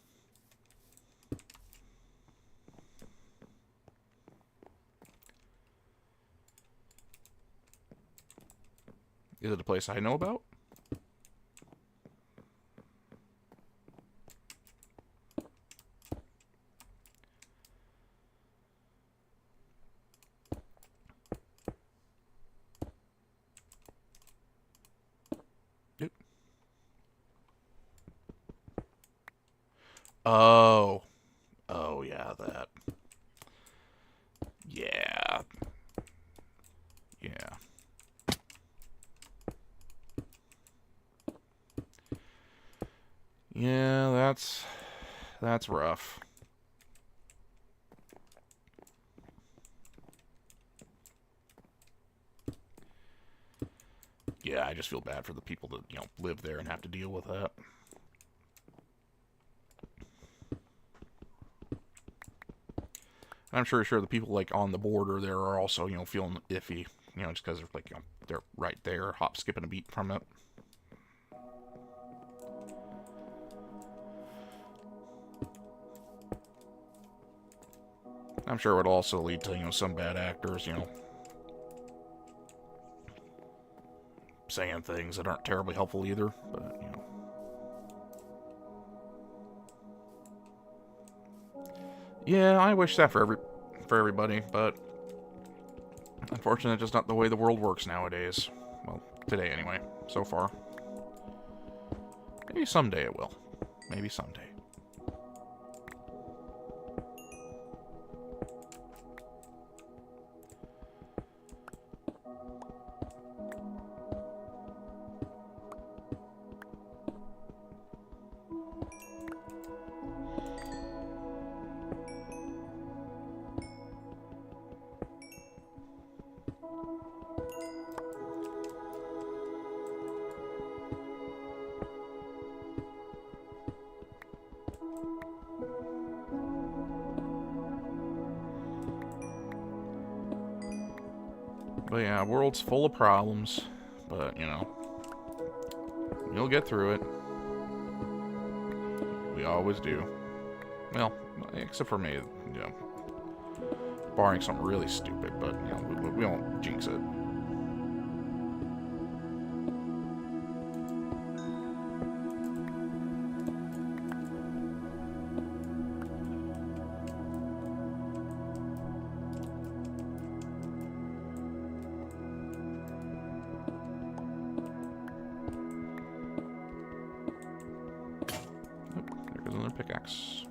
Is it a place I know about? Yep. Oh. Oh, yeah, that. Yeah. Yeah. Yeah, that's rough. Yeah, I just feel bad for the people that, you know, live there and have to deal with that. I'm sure the people, like, on the border there are also, you know, feeling iffy, you know, just because they're, like, you know, they're right there, hop, skipping a beat from it. I'm sure it would also lead to, you know, some bad actors, you know, saying things that aren't terribly helpful either, but, you know. Yeah, I wish that for everybody, but unfortunately, it's just not the way the world works nowadays. Well, today anyway, so far. Maybe someday it will. Maybe someday. But yeah, world's full of problems, but, you know, you'll get through it. We always do. Well, except for me, you know, barring something really stupid, but, you know, we won't jinx it. Pickaxe.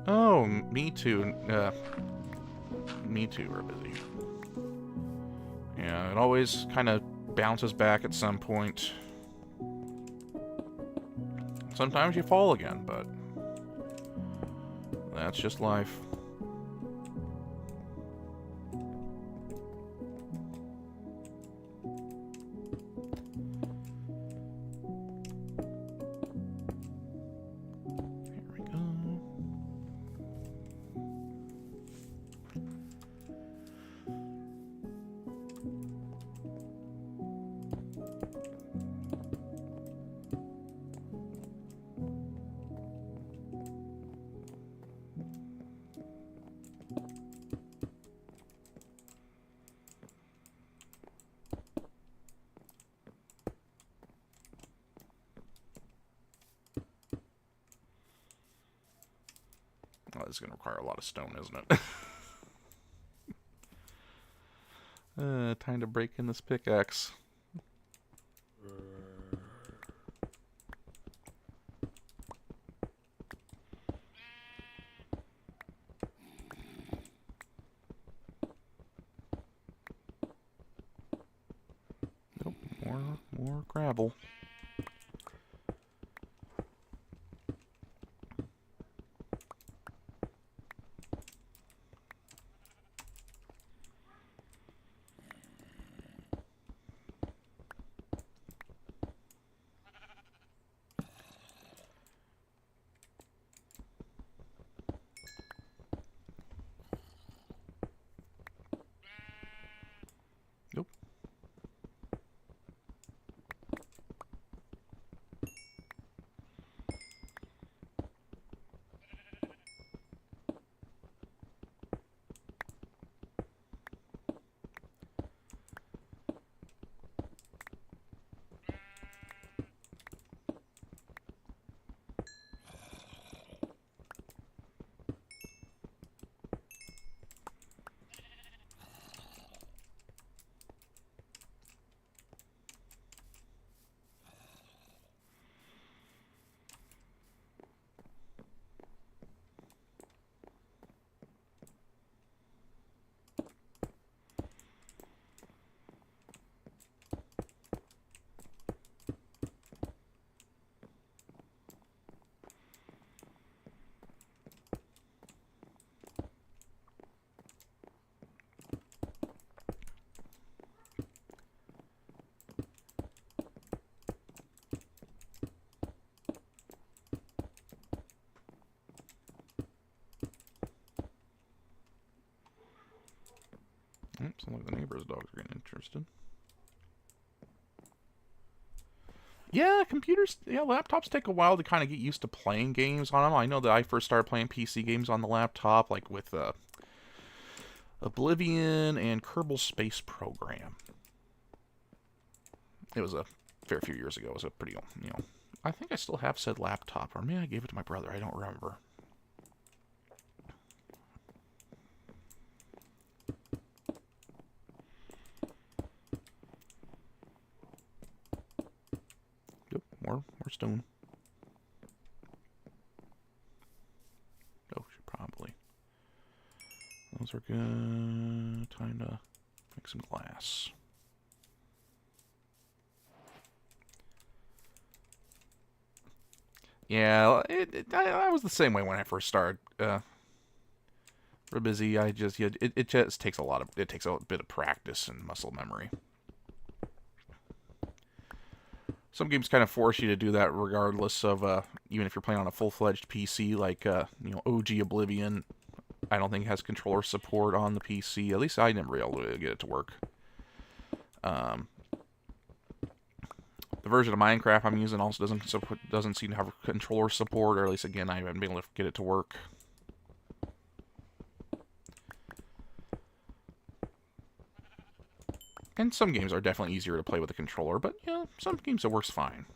Oh, me too. Me too are busy. Yeah, it always kind of bounces back at some point. Sometimes you fall again, but that's just life. Oh, this is going to require a lot of stone, isn't it? Time to break in this pickaxe. Nope, more gravel. Sounds like the neighbor's dogs are getting interested. Yeah, computers, yeah, laptops take a while to kind of get used to playing games on them. I know that I first started playing PC games on the laptop, like with Oblivion and Kerbal Space Program. It was a fair few years ago. It was a pretty, I think I still have said laptop, or maybe I gave it to my brother. I don't remember. Yep, more stone. Oh, should probably. Those are good. Time to make some glass. Yeah, I was the same way when I first started. Real busy. It just takes it takes a bit of practice and muscle memory. Some games kind of force you to do that regardless of, even if you're playing on a full-fledged PC, like, OG Oblivion. I don't think it has controller support on the PC. At least I never were able to get it to work. The version of Minecraft I'm using also doesn't seem to have controller support, or at least, again, I haven't been able to get it to work. And some games are definitely easier to play with a controller, but, yeah, some games it works fine.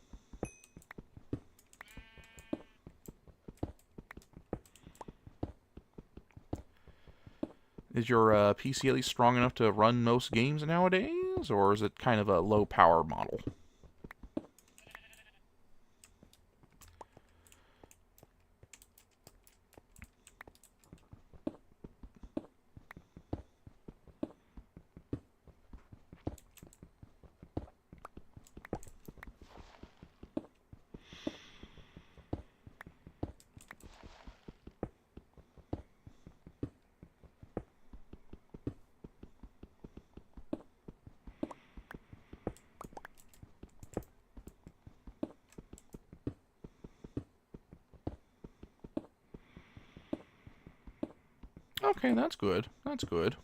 Is your PC at least strong enough to run most games nowadays, or is it kind of a low-power model? Okay, that's good. That's good.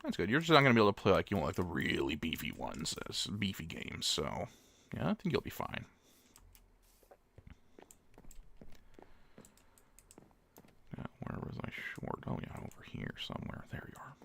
That's good. You're just not going to be able to play, like, like the really beefy ones, beefy games, so, yeah, I think you'll be fine. Yeah, where was I short? Oh, yeah, over here somewhere. There you are.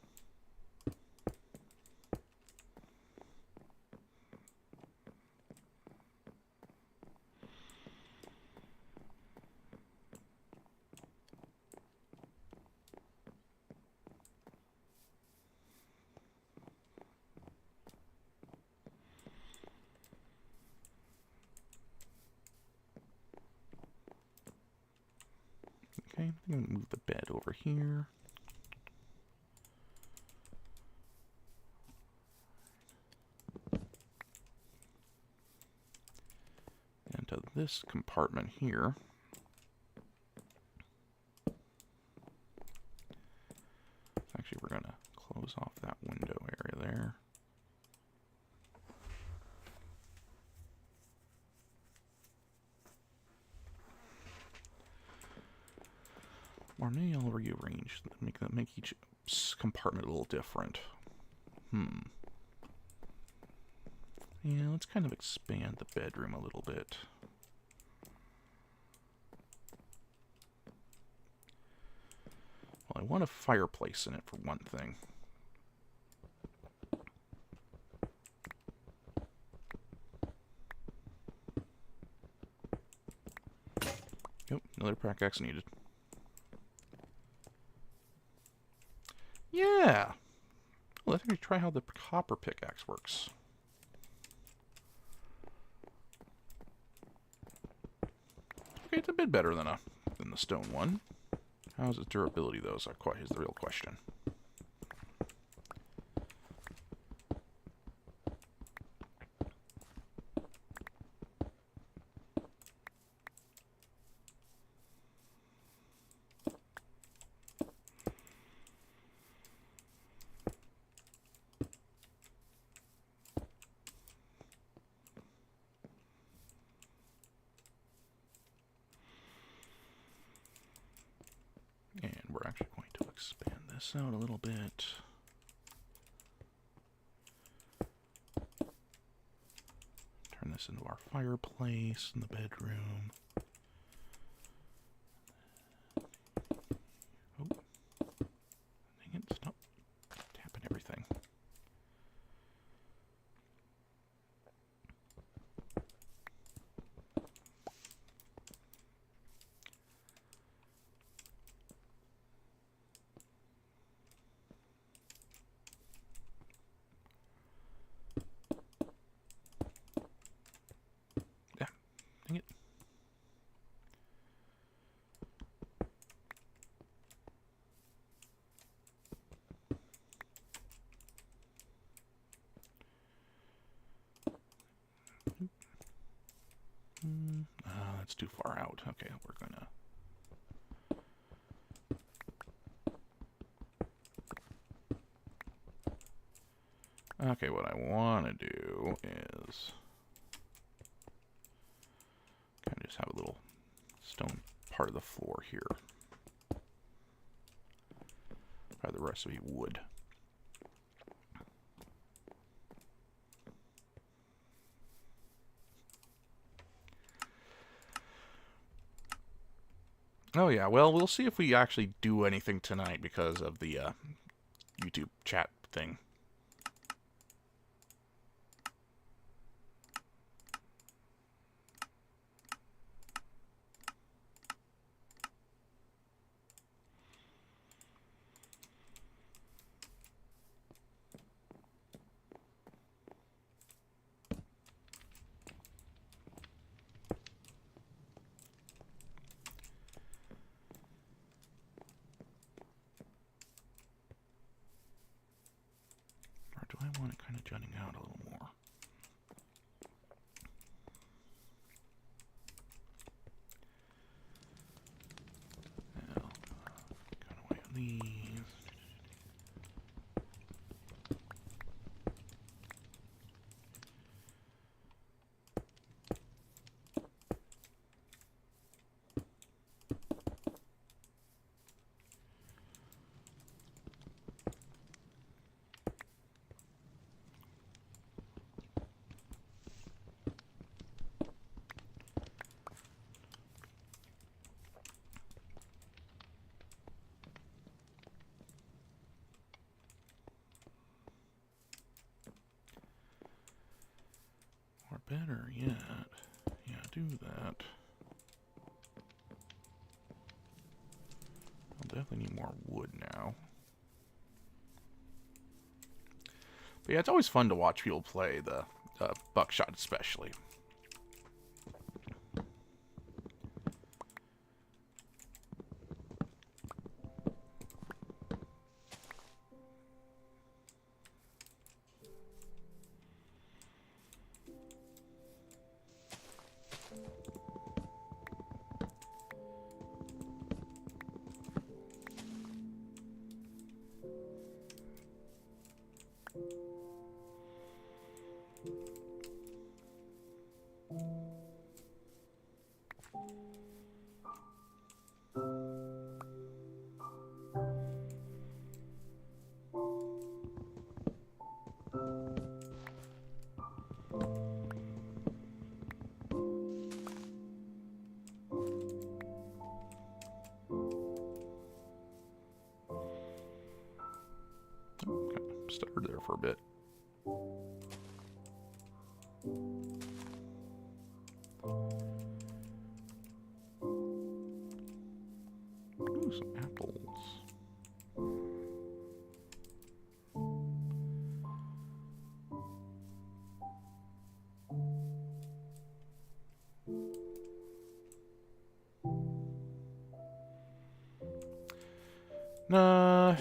Okay, I'm going to move the bed over here. Into this compartment here. Actually, we're going to close off that window area there. Or maybe I'll rearrange, make each compartment a little different. Yeah, let's kind of expand the bedroom a little bit. Well, I want a fireplace in it for one thing. Yep, another pickaxe needed. Yeah! Well, let me try how the copper pickaxe works. Okay, it's a bit better than the stone one. How's its durability, though, is the real question. this out a little bit. Turn this into our fireplace in the bedroom. Oh. Dang it, stop tapping everything. Dang it. That's too far out. Okay, we're gonna... Okay, what I want to do is... kind of just have a little stone part of the floor here. Probably the rest will be wood. Oh yeah, well, we'll see if we actually do anything tonight because of the YouTube chat thing. Do I want it kind of jutting out a little more? Well, cut away these. Or better yet, yeah, do that. I'll definitely need more wood now. But yeah, it's always fun to watch people play the buckshot especially. Stuttered there for a bit. Ooh, some apples.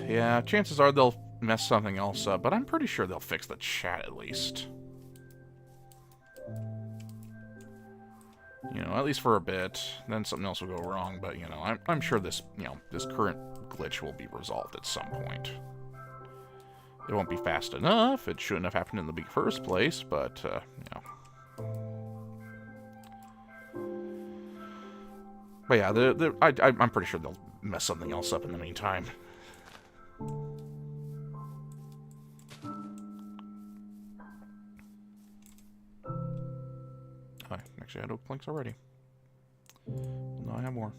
Yeah, chances are they'll mess something else up, but I'm pretty sure they'll fix the chat at least. You know, at least for a bit. Then something else will go wrong, but, you know, I'm sure this, you know, this current glitch will be resolved at some point. It won't be fast enough. It shouldn't have happened in the first place, but, you know. But yeah, I'm pretty sure they'll mess something else up in the meantime. I actually had oak planks already. Well, now I have more.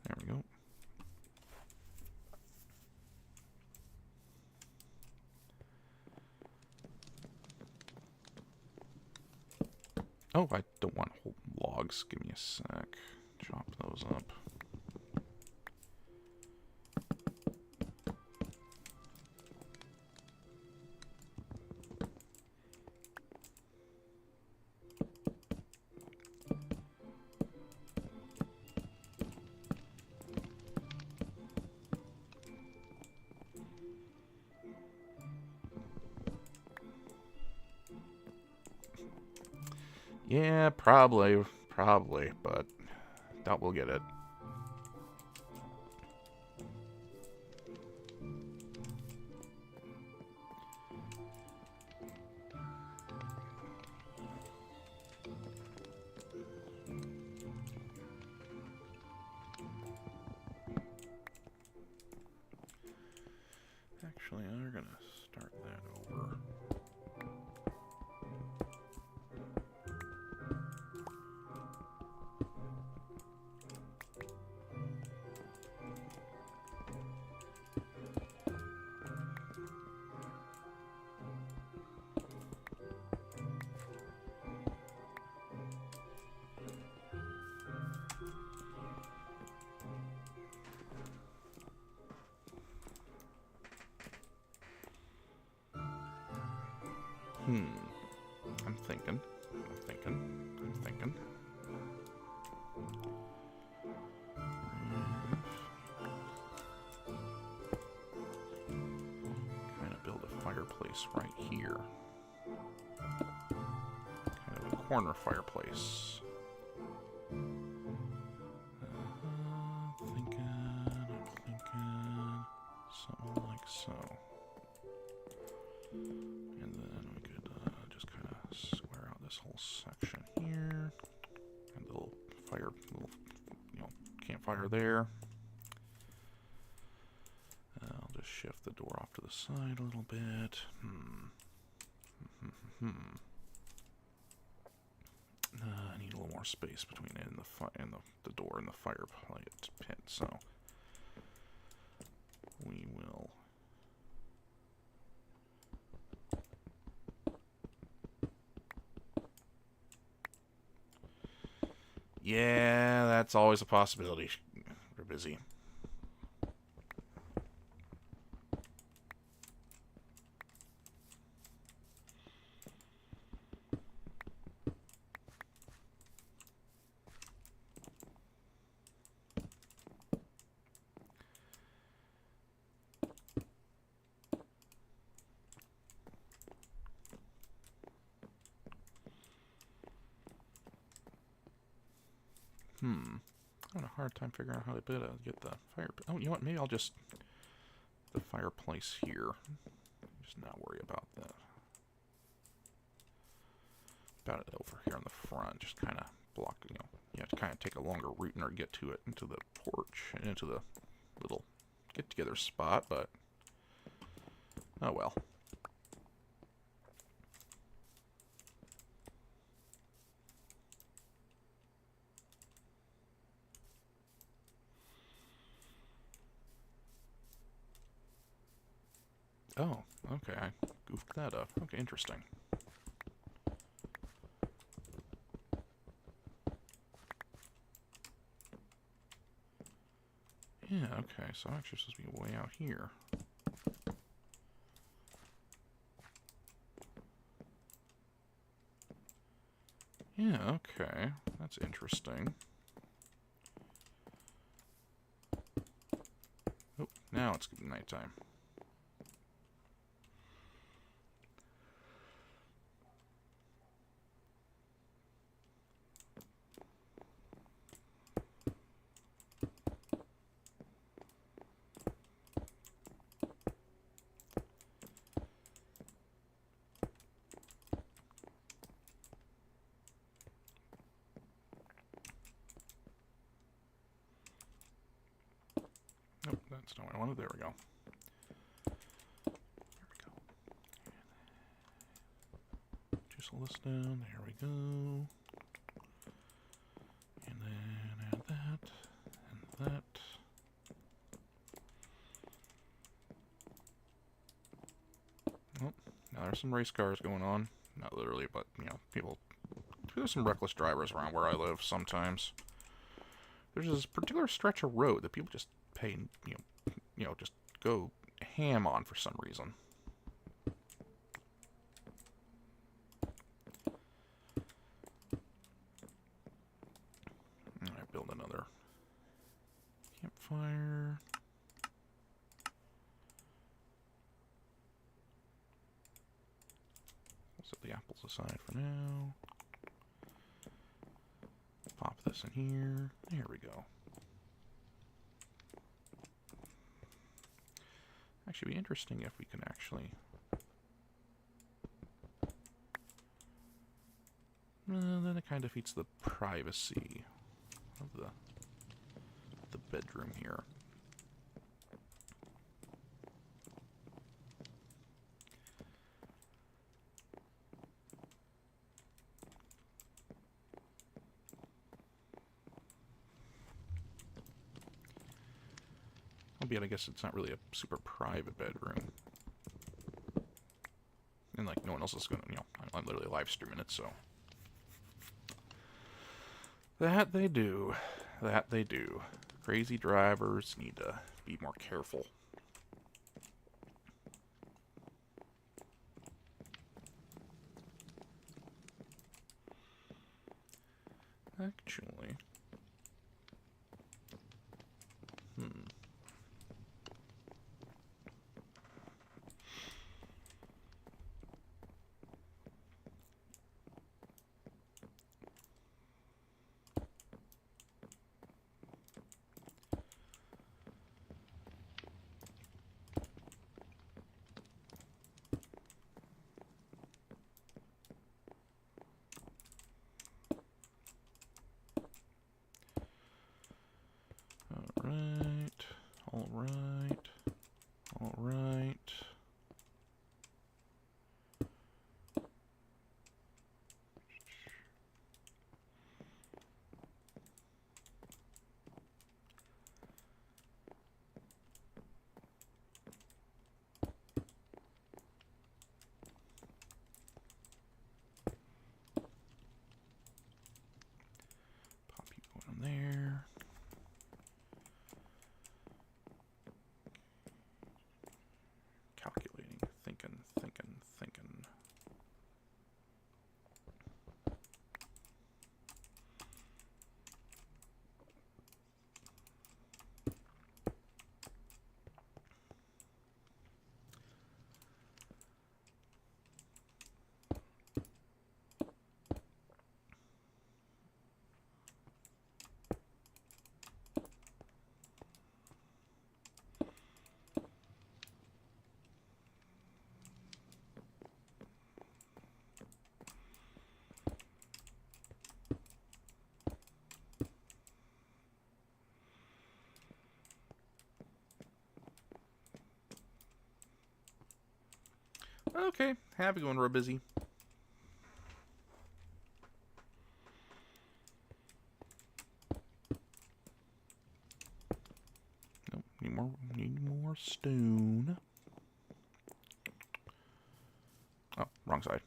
There we go. Oh, I don't want whole logs. Give me a sec. Chop those up. Yeah, probably, but doubt we'll get it. Actually, I'm gonna start that over. I'm thinking. Kind of build a fireplace right here. Kind of a corner fireplace. I'm thinking something like so. And then we could just kind of square out this whole section here. And the little fire, campfire there. I'll just shift the door off to the side a little bit. I need a little more space between it and the door and the fireplace pit, so we will. Yeah, that's always a possibility. We're busy. I'm having a hard time figuring out how to get the fire. Oh, you know what? Maybe I'll just the fireplace here. Just not worry about that. About it over here on the front. Just kind of block. You have to kind of take a longer route in order to get to it into the porch and into the little get-together spot. But oh well. Oh, okay, I goofed that up. Okay, interesting. Yeah, okay, so I'm actually supposed to be way out here. Yeah, okay, that's interesting. Oh, now it's nighttime. Nope, that's not what I wanted. There we go. There we go. all this down. There we go. And then add that and that. Oh, now there's some race cars going on. Not literally, but, you know, people... There's some reckless drivers around where I live sometimes. There's this particular stretch of road that people just pay, you know, just go ham on for some reason. Alright, build another campfire. We'll set the apples aside for now. Pop this in here. There we go. Actually, be interesting if we can actually... then it kind of defeats the privacy of the bedroom here. Albeit, I guess it's not really a super private bedroom. And, like, no one else is gonna, you know, I'm literally live streaming it, so. That they do. That they do. Crazy drivers need to be more careful. Actually. Alright. Pop you going there. Calculating, thinking. Okay, have it going real busy. Nope, need more stone. Oh, wrong side.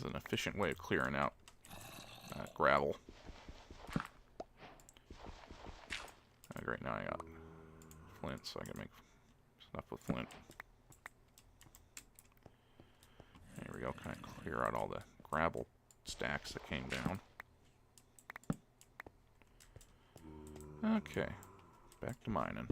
An efficient way of clearing out gravel. Right now I got flint, so I can make stuff with flint. There we go, kind of clear out all the gravel stacks that came down. Okay, back to mining.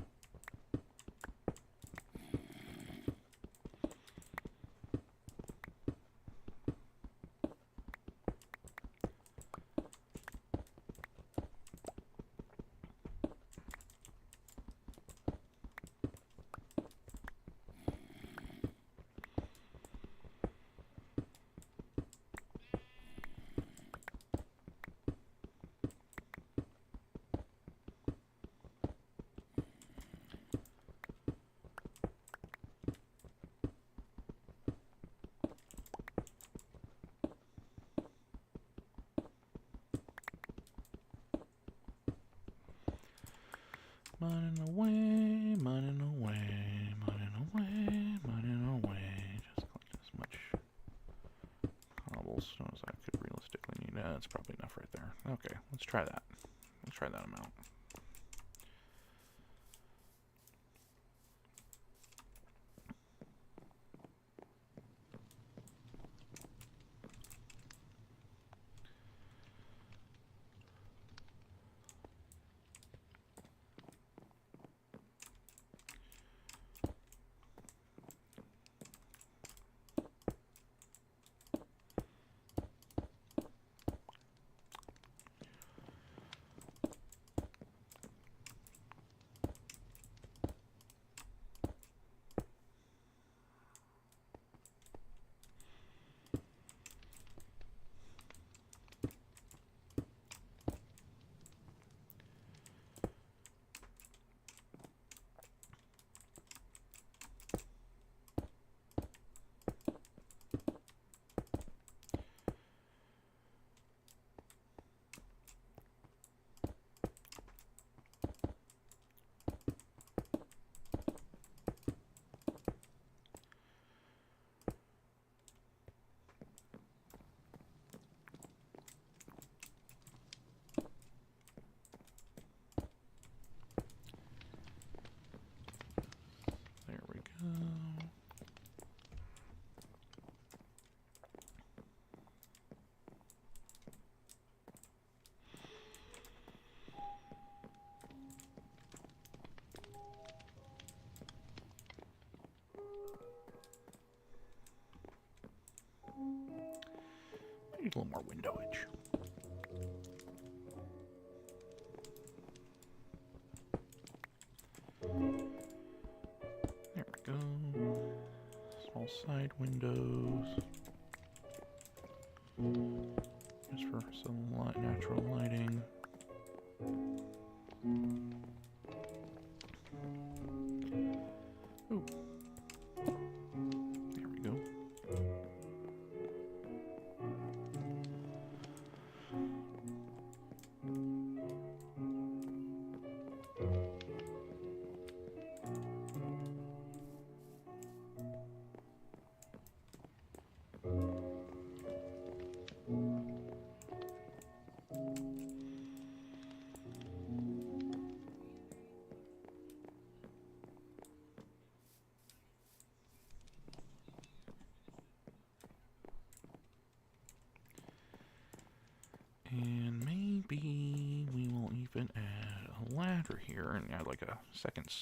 Mining away, mining away, mining away, mining away. Just collect as much cobblestone as I could realistically need. That's probably enough right there. Okay, let's try that. Let's try that amount. There we go. Need a little more windowage. There we go. Small side windows. Just for some natural lighting. Ooh. There we go. And maybe we will even add a ladder here and add like a second.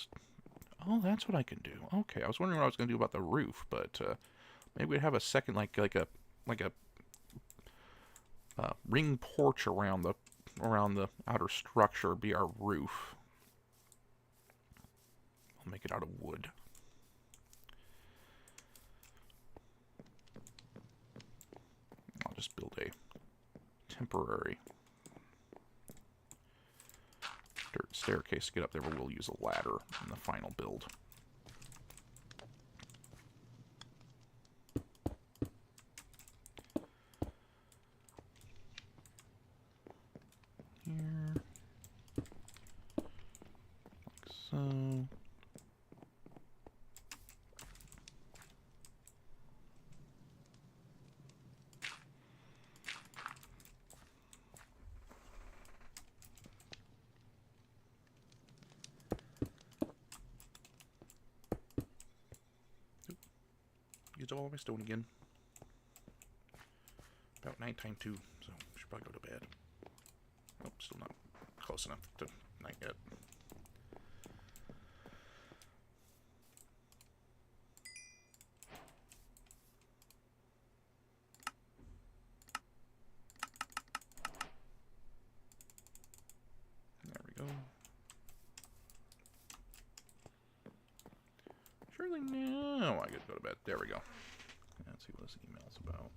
Oh, that's what I can do. Okay, I was wondering what I was going to do about the roof, but maybe we'd have a second like a ring porch around the outer structure be our roof. I'll make it out of wood. I'll just build a temporary dirt staircase to get up there, but we'll use a ladder in the final build. Here. Like so. Used all my stone again. About nighttime too, so we should probably go to bed. Oh, still not close enough to night yet. There we go. Surely now I get to go to bed. There we go. Let's see what this email's about.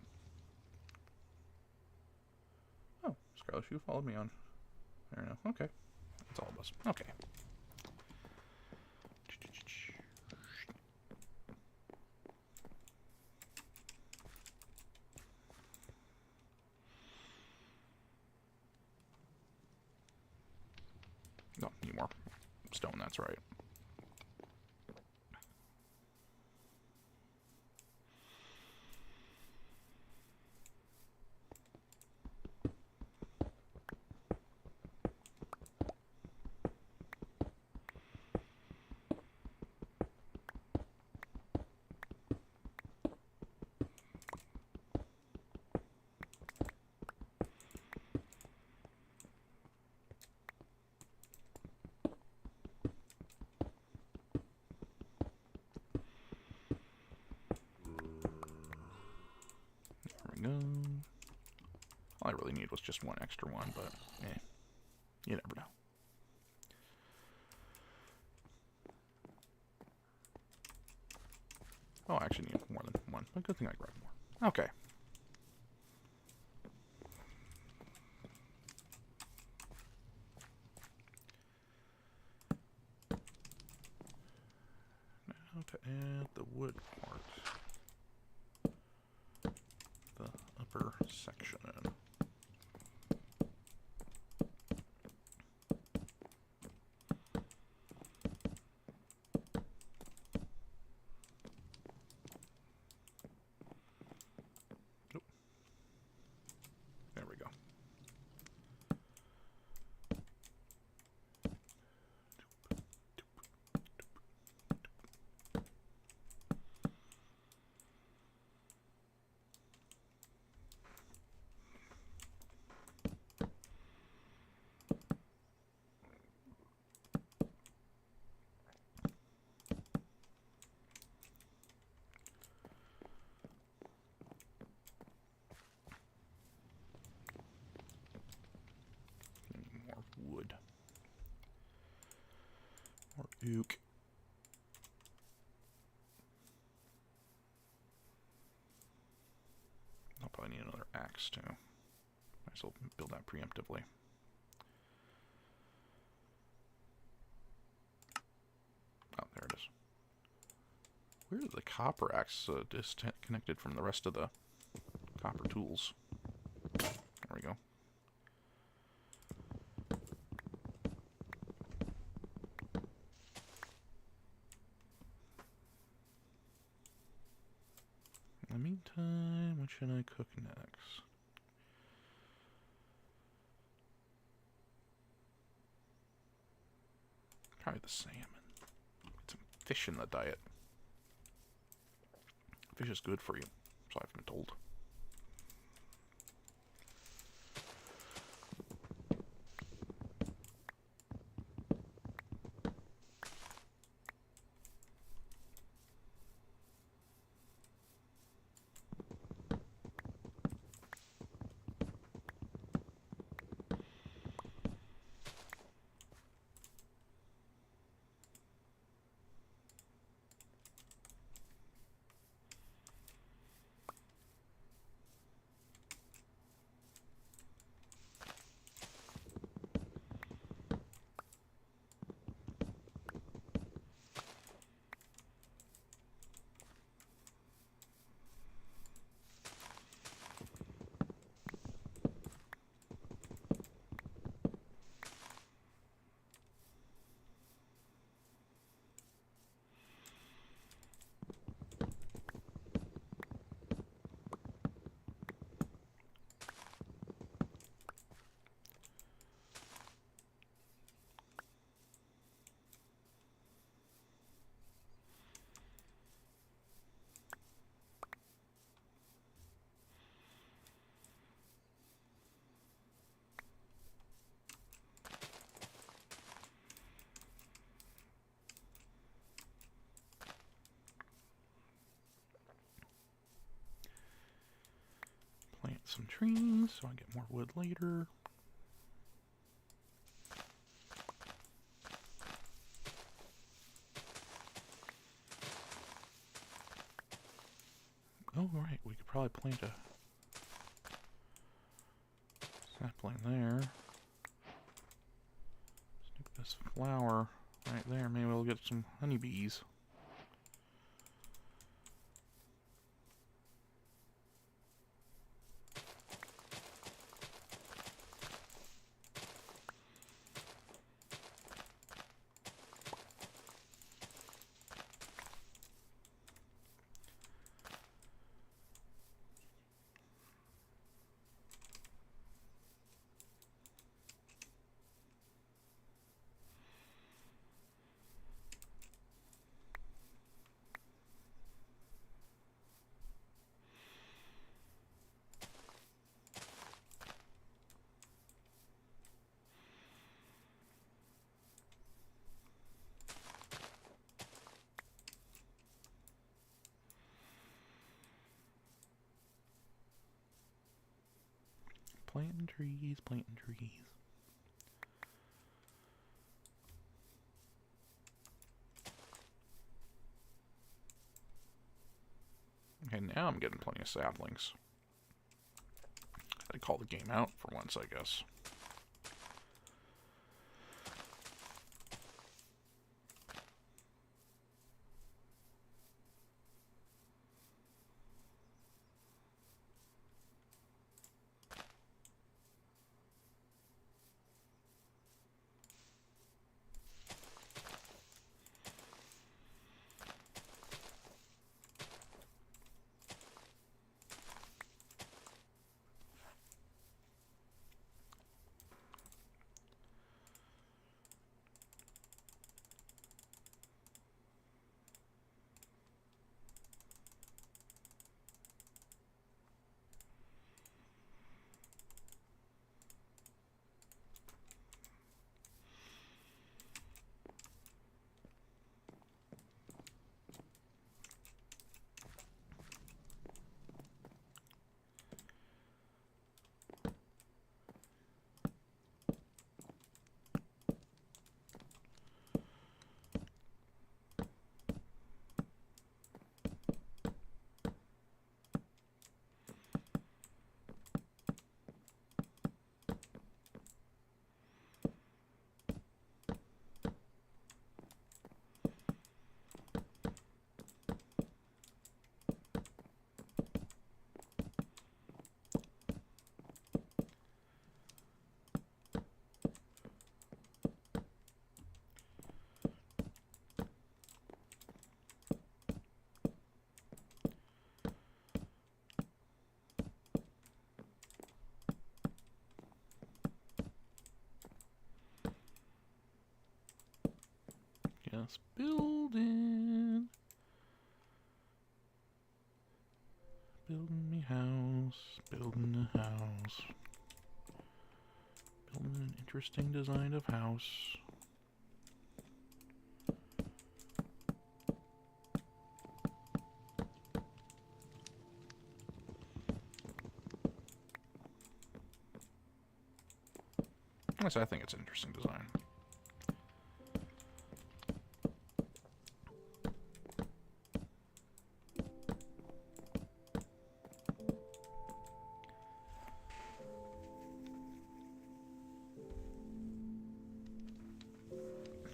Oh, Scarlet Shoe followed me on. Fair enough. Okay. That's all of us. Okay. No, need more stone, that's right. All I really need was just one extra one, but you never know. Oh, I actually need more than one. But good thing I grabbed more. Okay. Now to add the wood part. The upper section in. There we go. Wood. Or oak. I'll probably need another axe too. Might as well build that preemptively. Oh, there it is. Where is the copper axe disconnected from the rest of the copper tools? There we go. In the meantime, what should I cook next? Probably the salmon. Get some fish in the diet. Fish is good for you, so I've been told. Plant some trees so I get more wood later. Oh, right, we could probably plant a sapling there. Stick this flower right there. Maybe we'll get some honeybees. Planting trees, planting trees. Okay, now I'm getting plenty of saplings. I call the game out for once, I guess. Just building. Building me house. Building a house. Building an interesting design of house. Yes, I think it's an interesting design.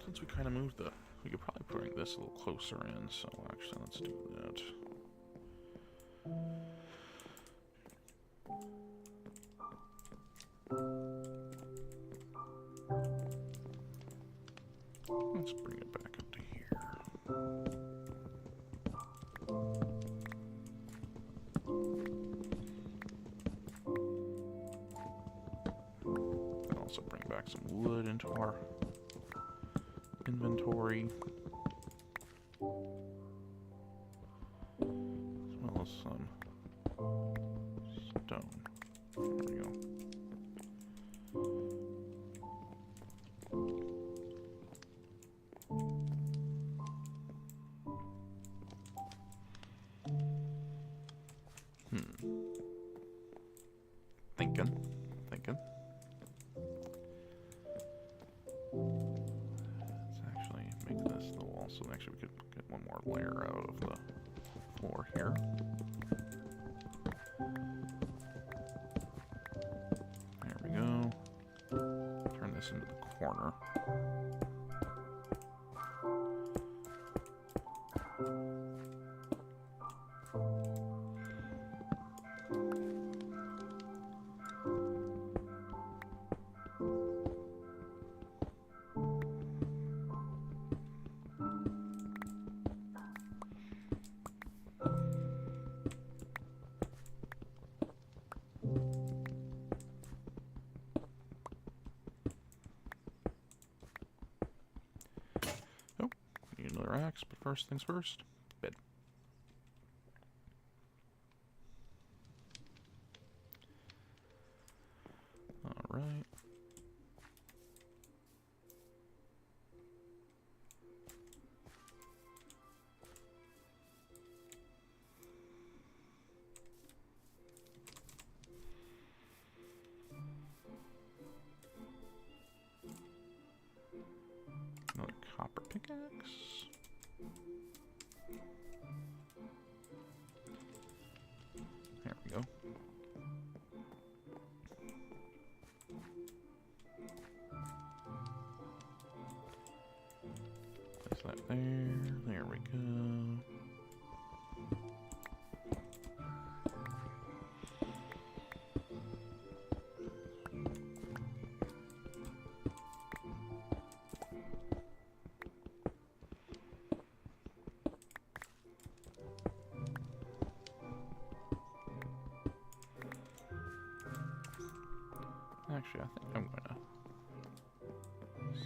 Since we kind of moved we could probably bring this a little closer in, so actually let's do that. Let's bring it back up to here. And also bring back some wood into our inventory. As well as some stone. There we go. Thinking. Let's actually make this the wall, so actually we could get one more layer out of the floor here. There we go. Turn this into the corner. Another axe, but first things first, bed. Alright. copper pickaxe. There we go. Place that there. There we go. Actually, I think I'm gonna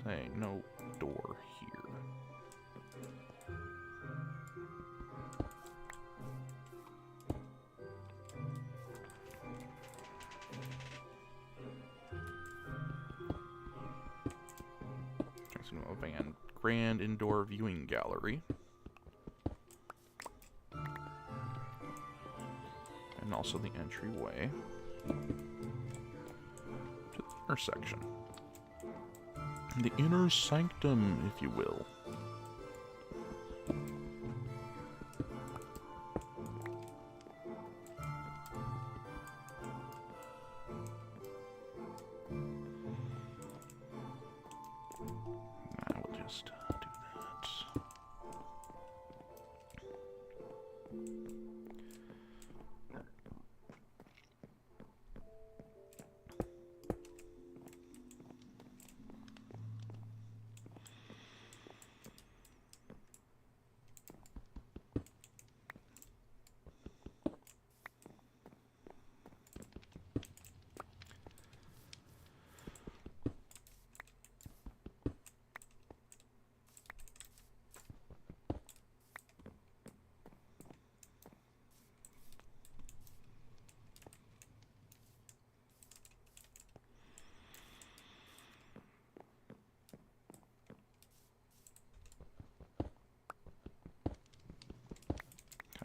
say no door here. Of a grand indoor viewing gallery. And also the entryway to the inner section. The inner sanctum, if you will. I will just do that.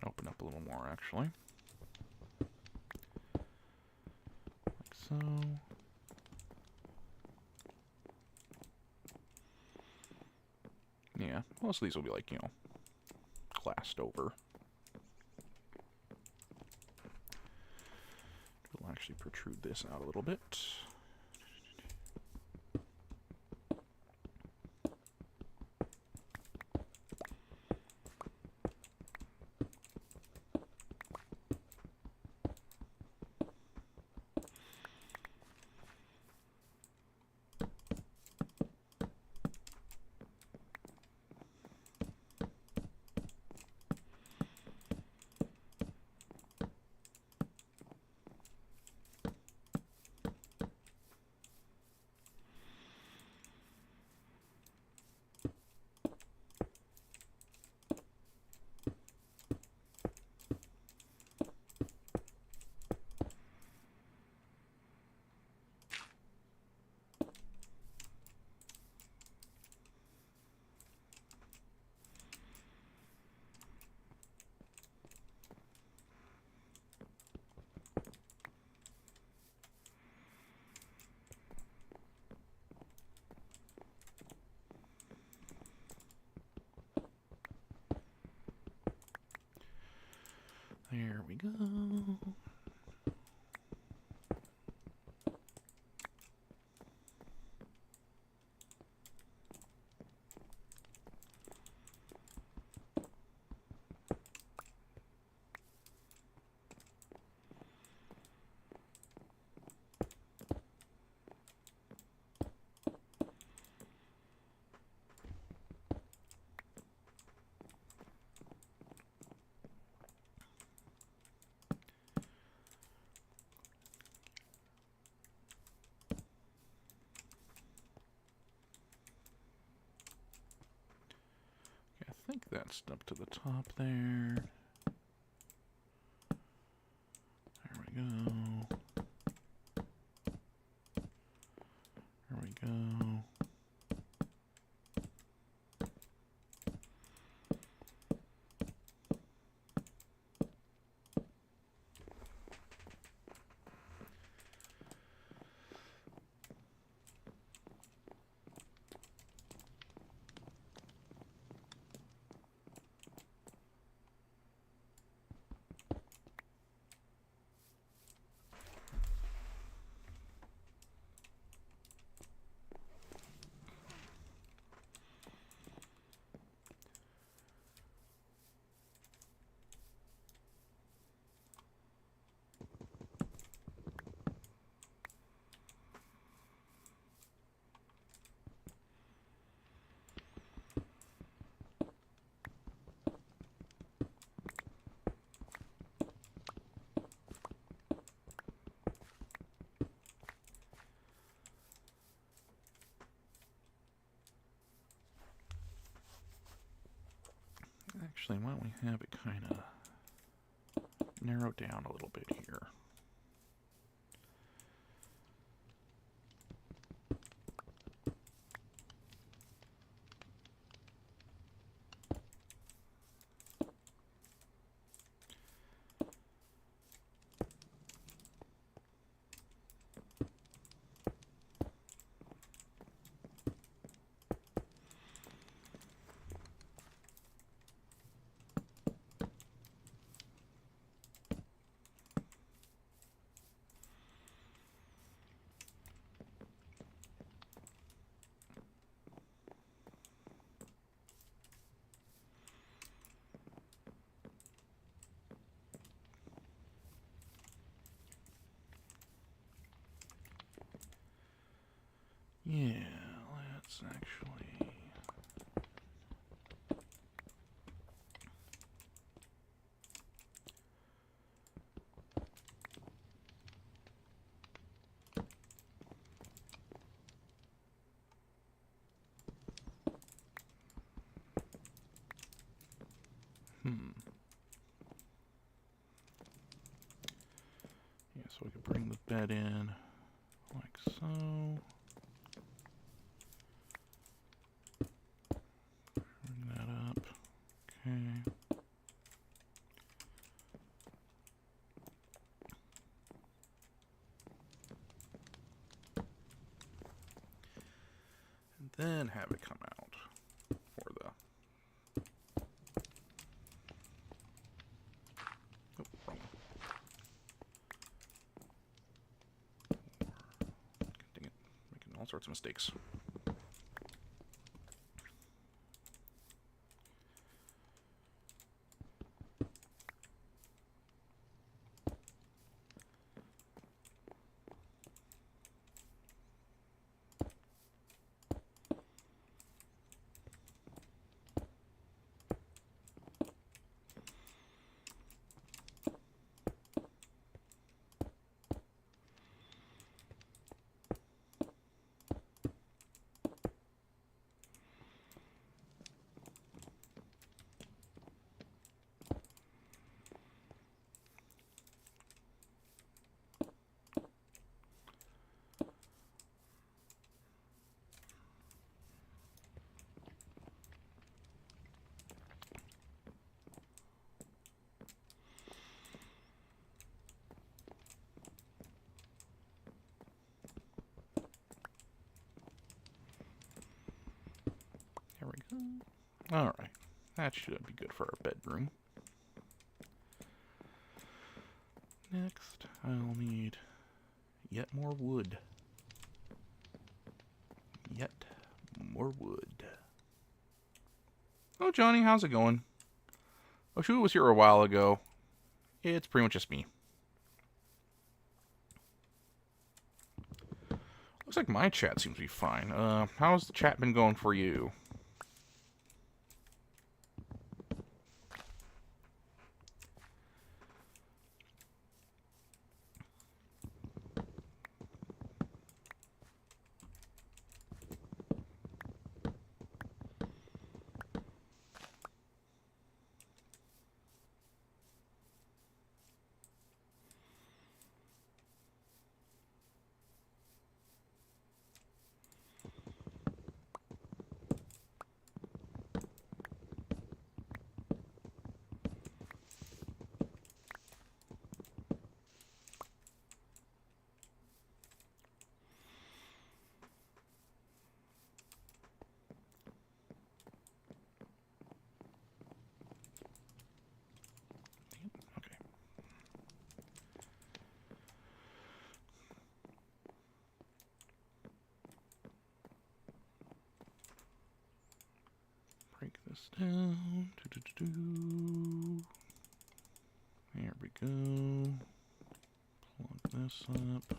Open up a little more, actually. Like so. Yeah, most of these will be like, you know, glassed over. We'll actually protrude this out a little bit. There we go. I think that's up to the top there. There we go. There we go. Actually, why don't we have it kind of narrow down a little bit here. Yeah, let's actually... Yeah, so we could bring the bed in like so. Bring that up. Okay. And then have it come out for the... Oh, wrong one. Dang it. Making all sorts of mistakes. There we go. Alright. That should be good for our bedroom. Next, I'll need yet more wood. Yet more wood. Oh, Johnny, how's it going? Oh, shoot, was here a while ago. It's pretty much just me. Looks like my chat seems to be fine. How's the chat been going for you? Okay. Break this down. There we go. Plug this up.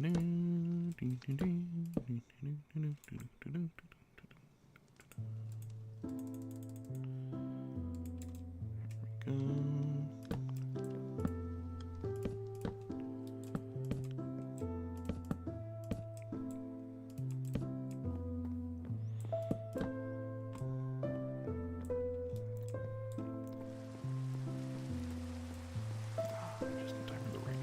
Just in time for the rain.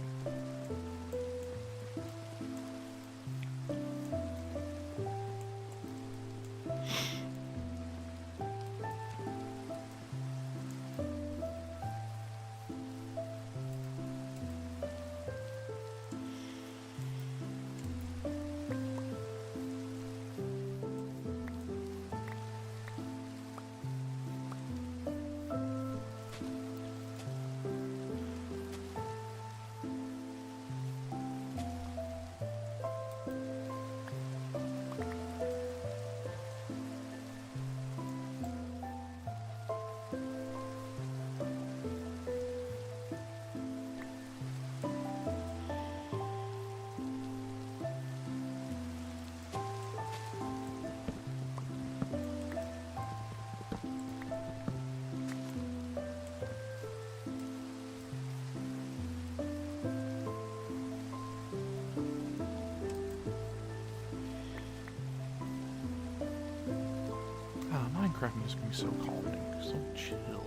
Minecraft is gonna be so calming, so chill.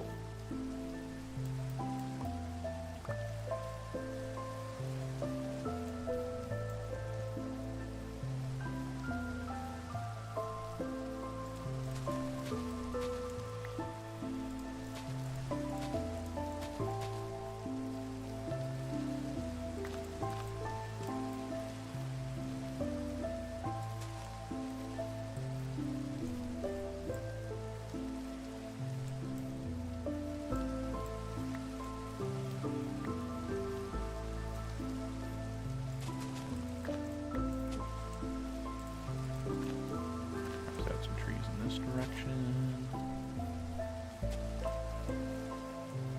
Direction.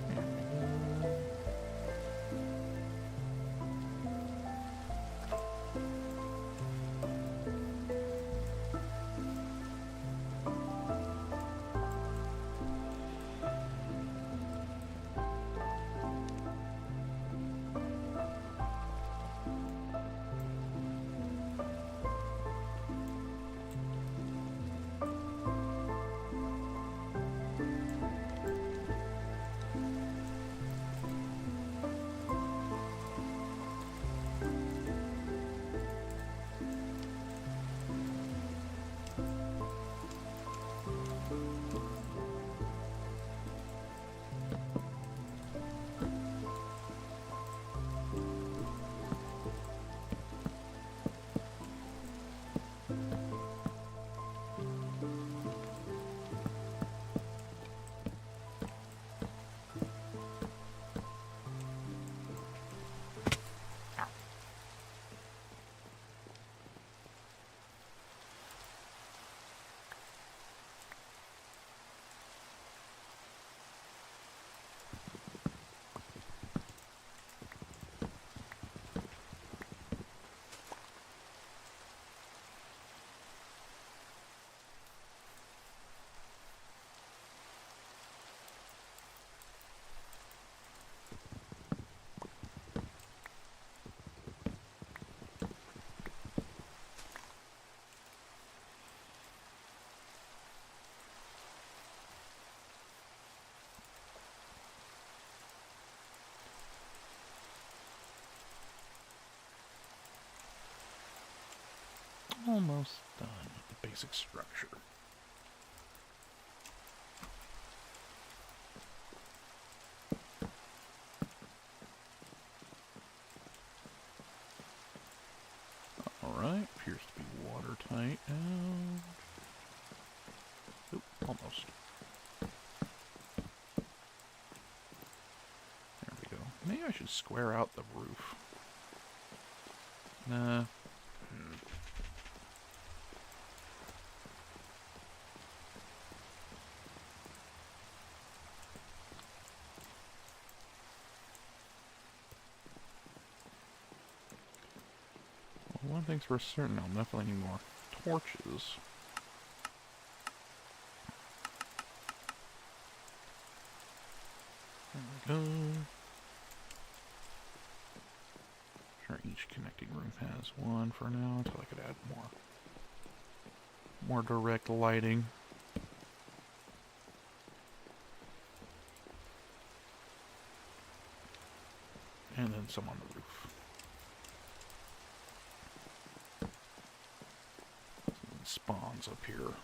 There we go. Almost done with the basic structure. Alright, appears to be watertight now. Oop, almost. There we go. Maybe I should square out the roof. Nah. One thing's for certain, I'll definitely need more torches. There we go. Sure, each connecting room has one for now, until I could add more direct lighting. And then some on the roof. Some spawns up here.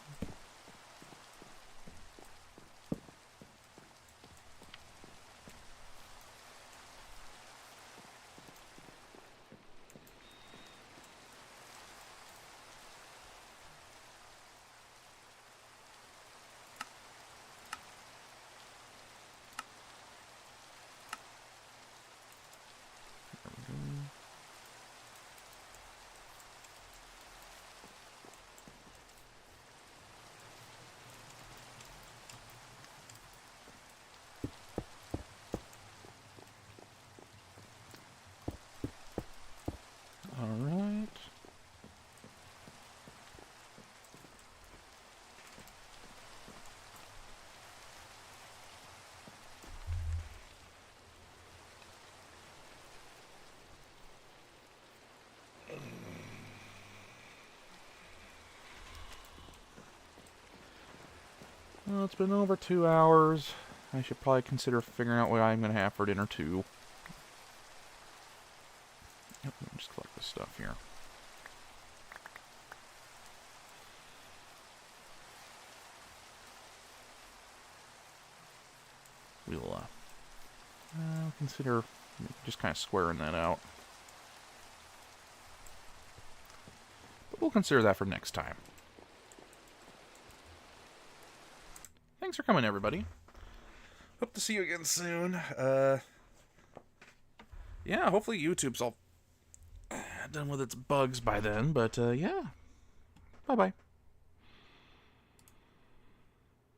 Alright. Well, it's been over 2 hours. I should probably consider figuring out what I'm going to have for dinner, too. Yep, let me just collect this stuff here. We'll consider just kind of squaring that out. But we'll consider that for next time. Thanks for coming, everybody. Hope to see you again soon. Yeah, hopefully YouTube's all done with its bugs by then, but yeah. Bye-bye.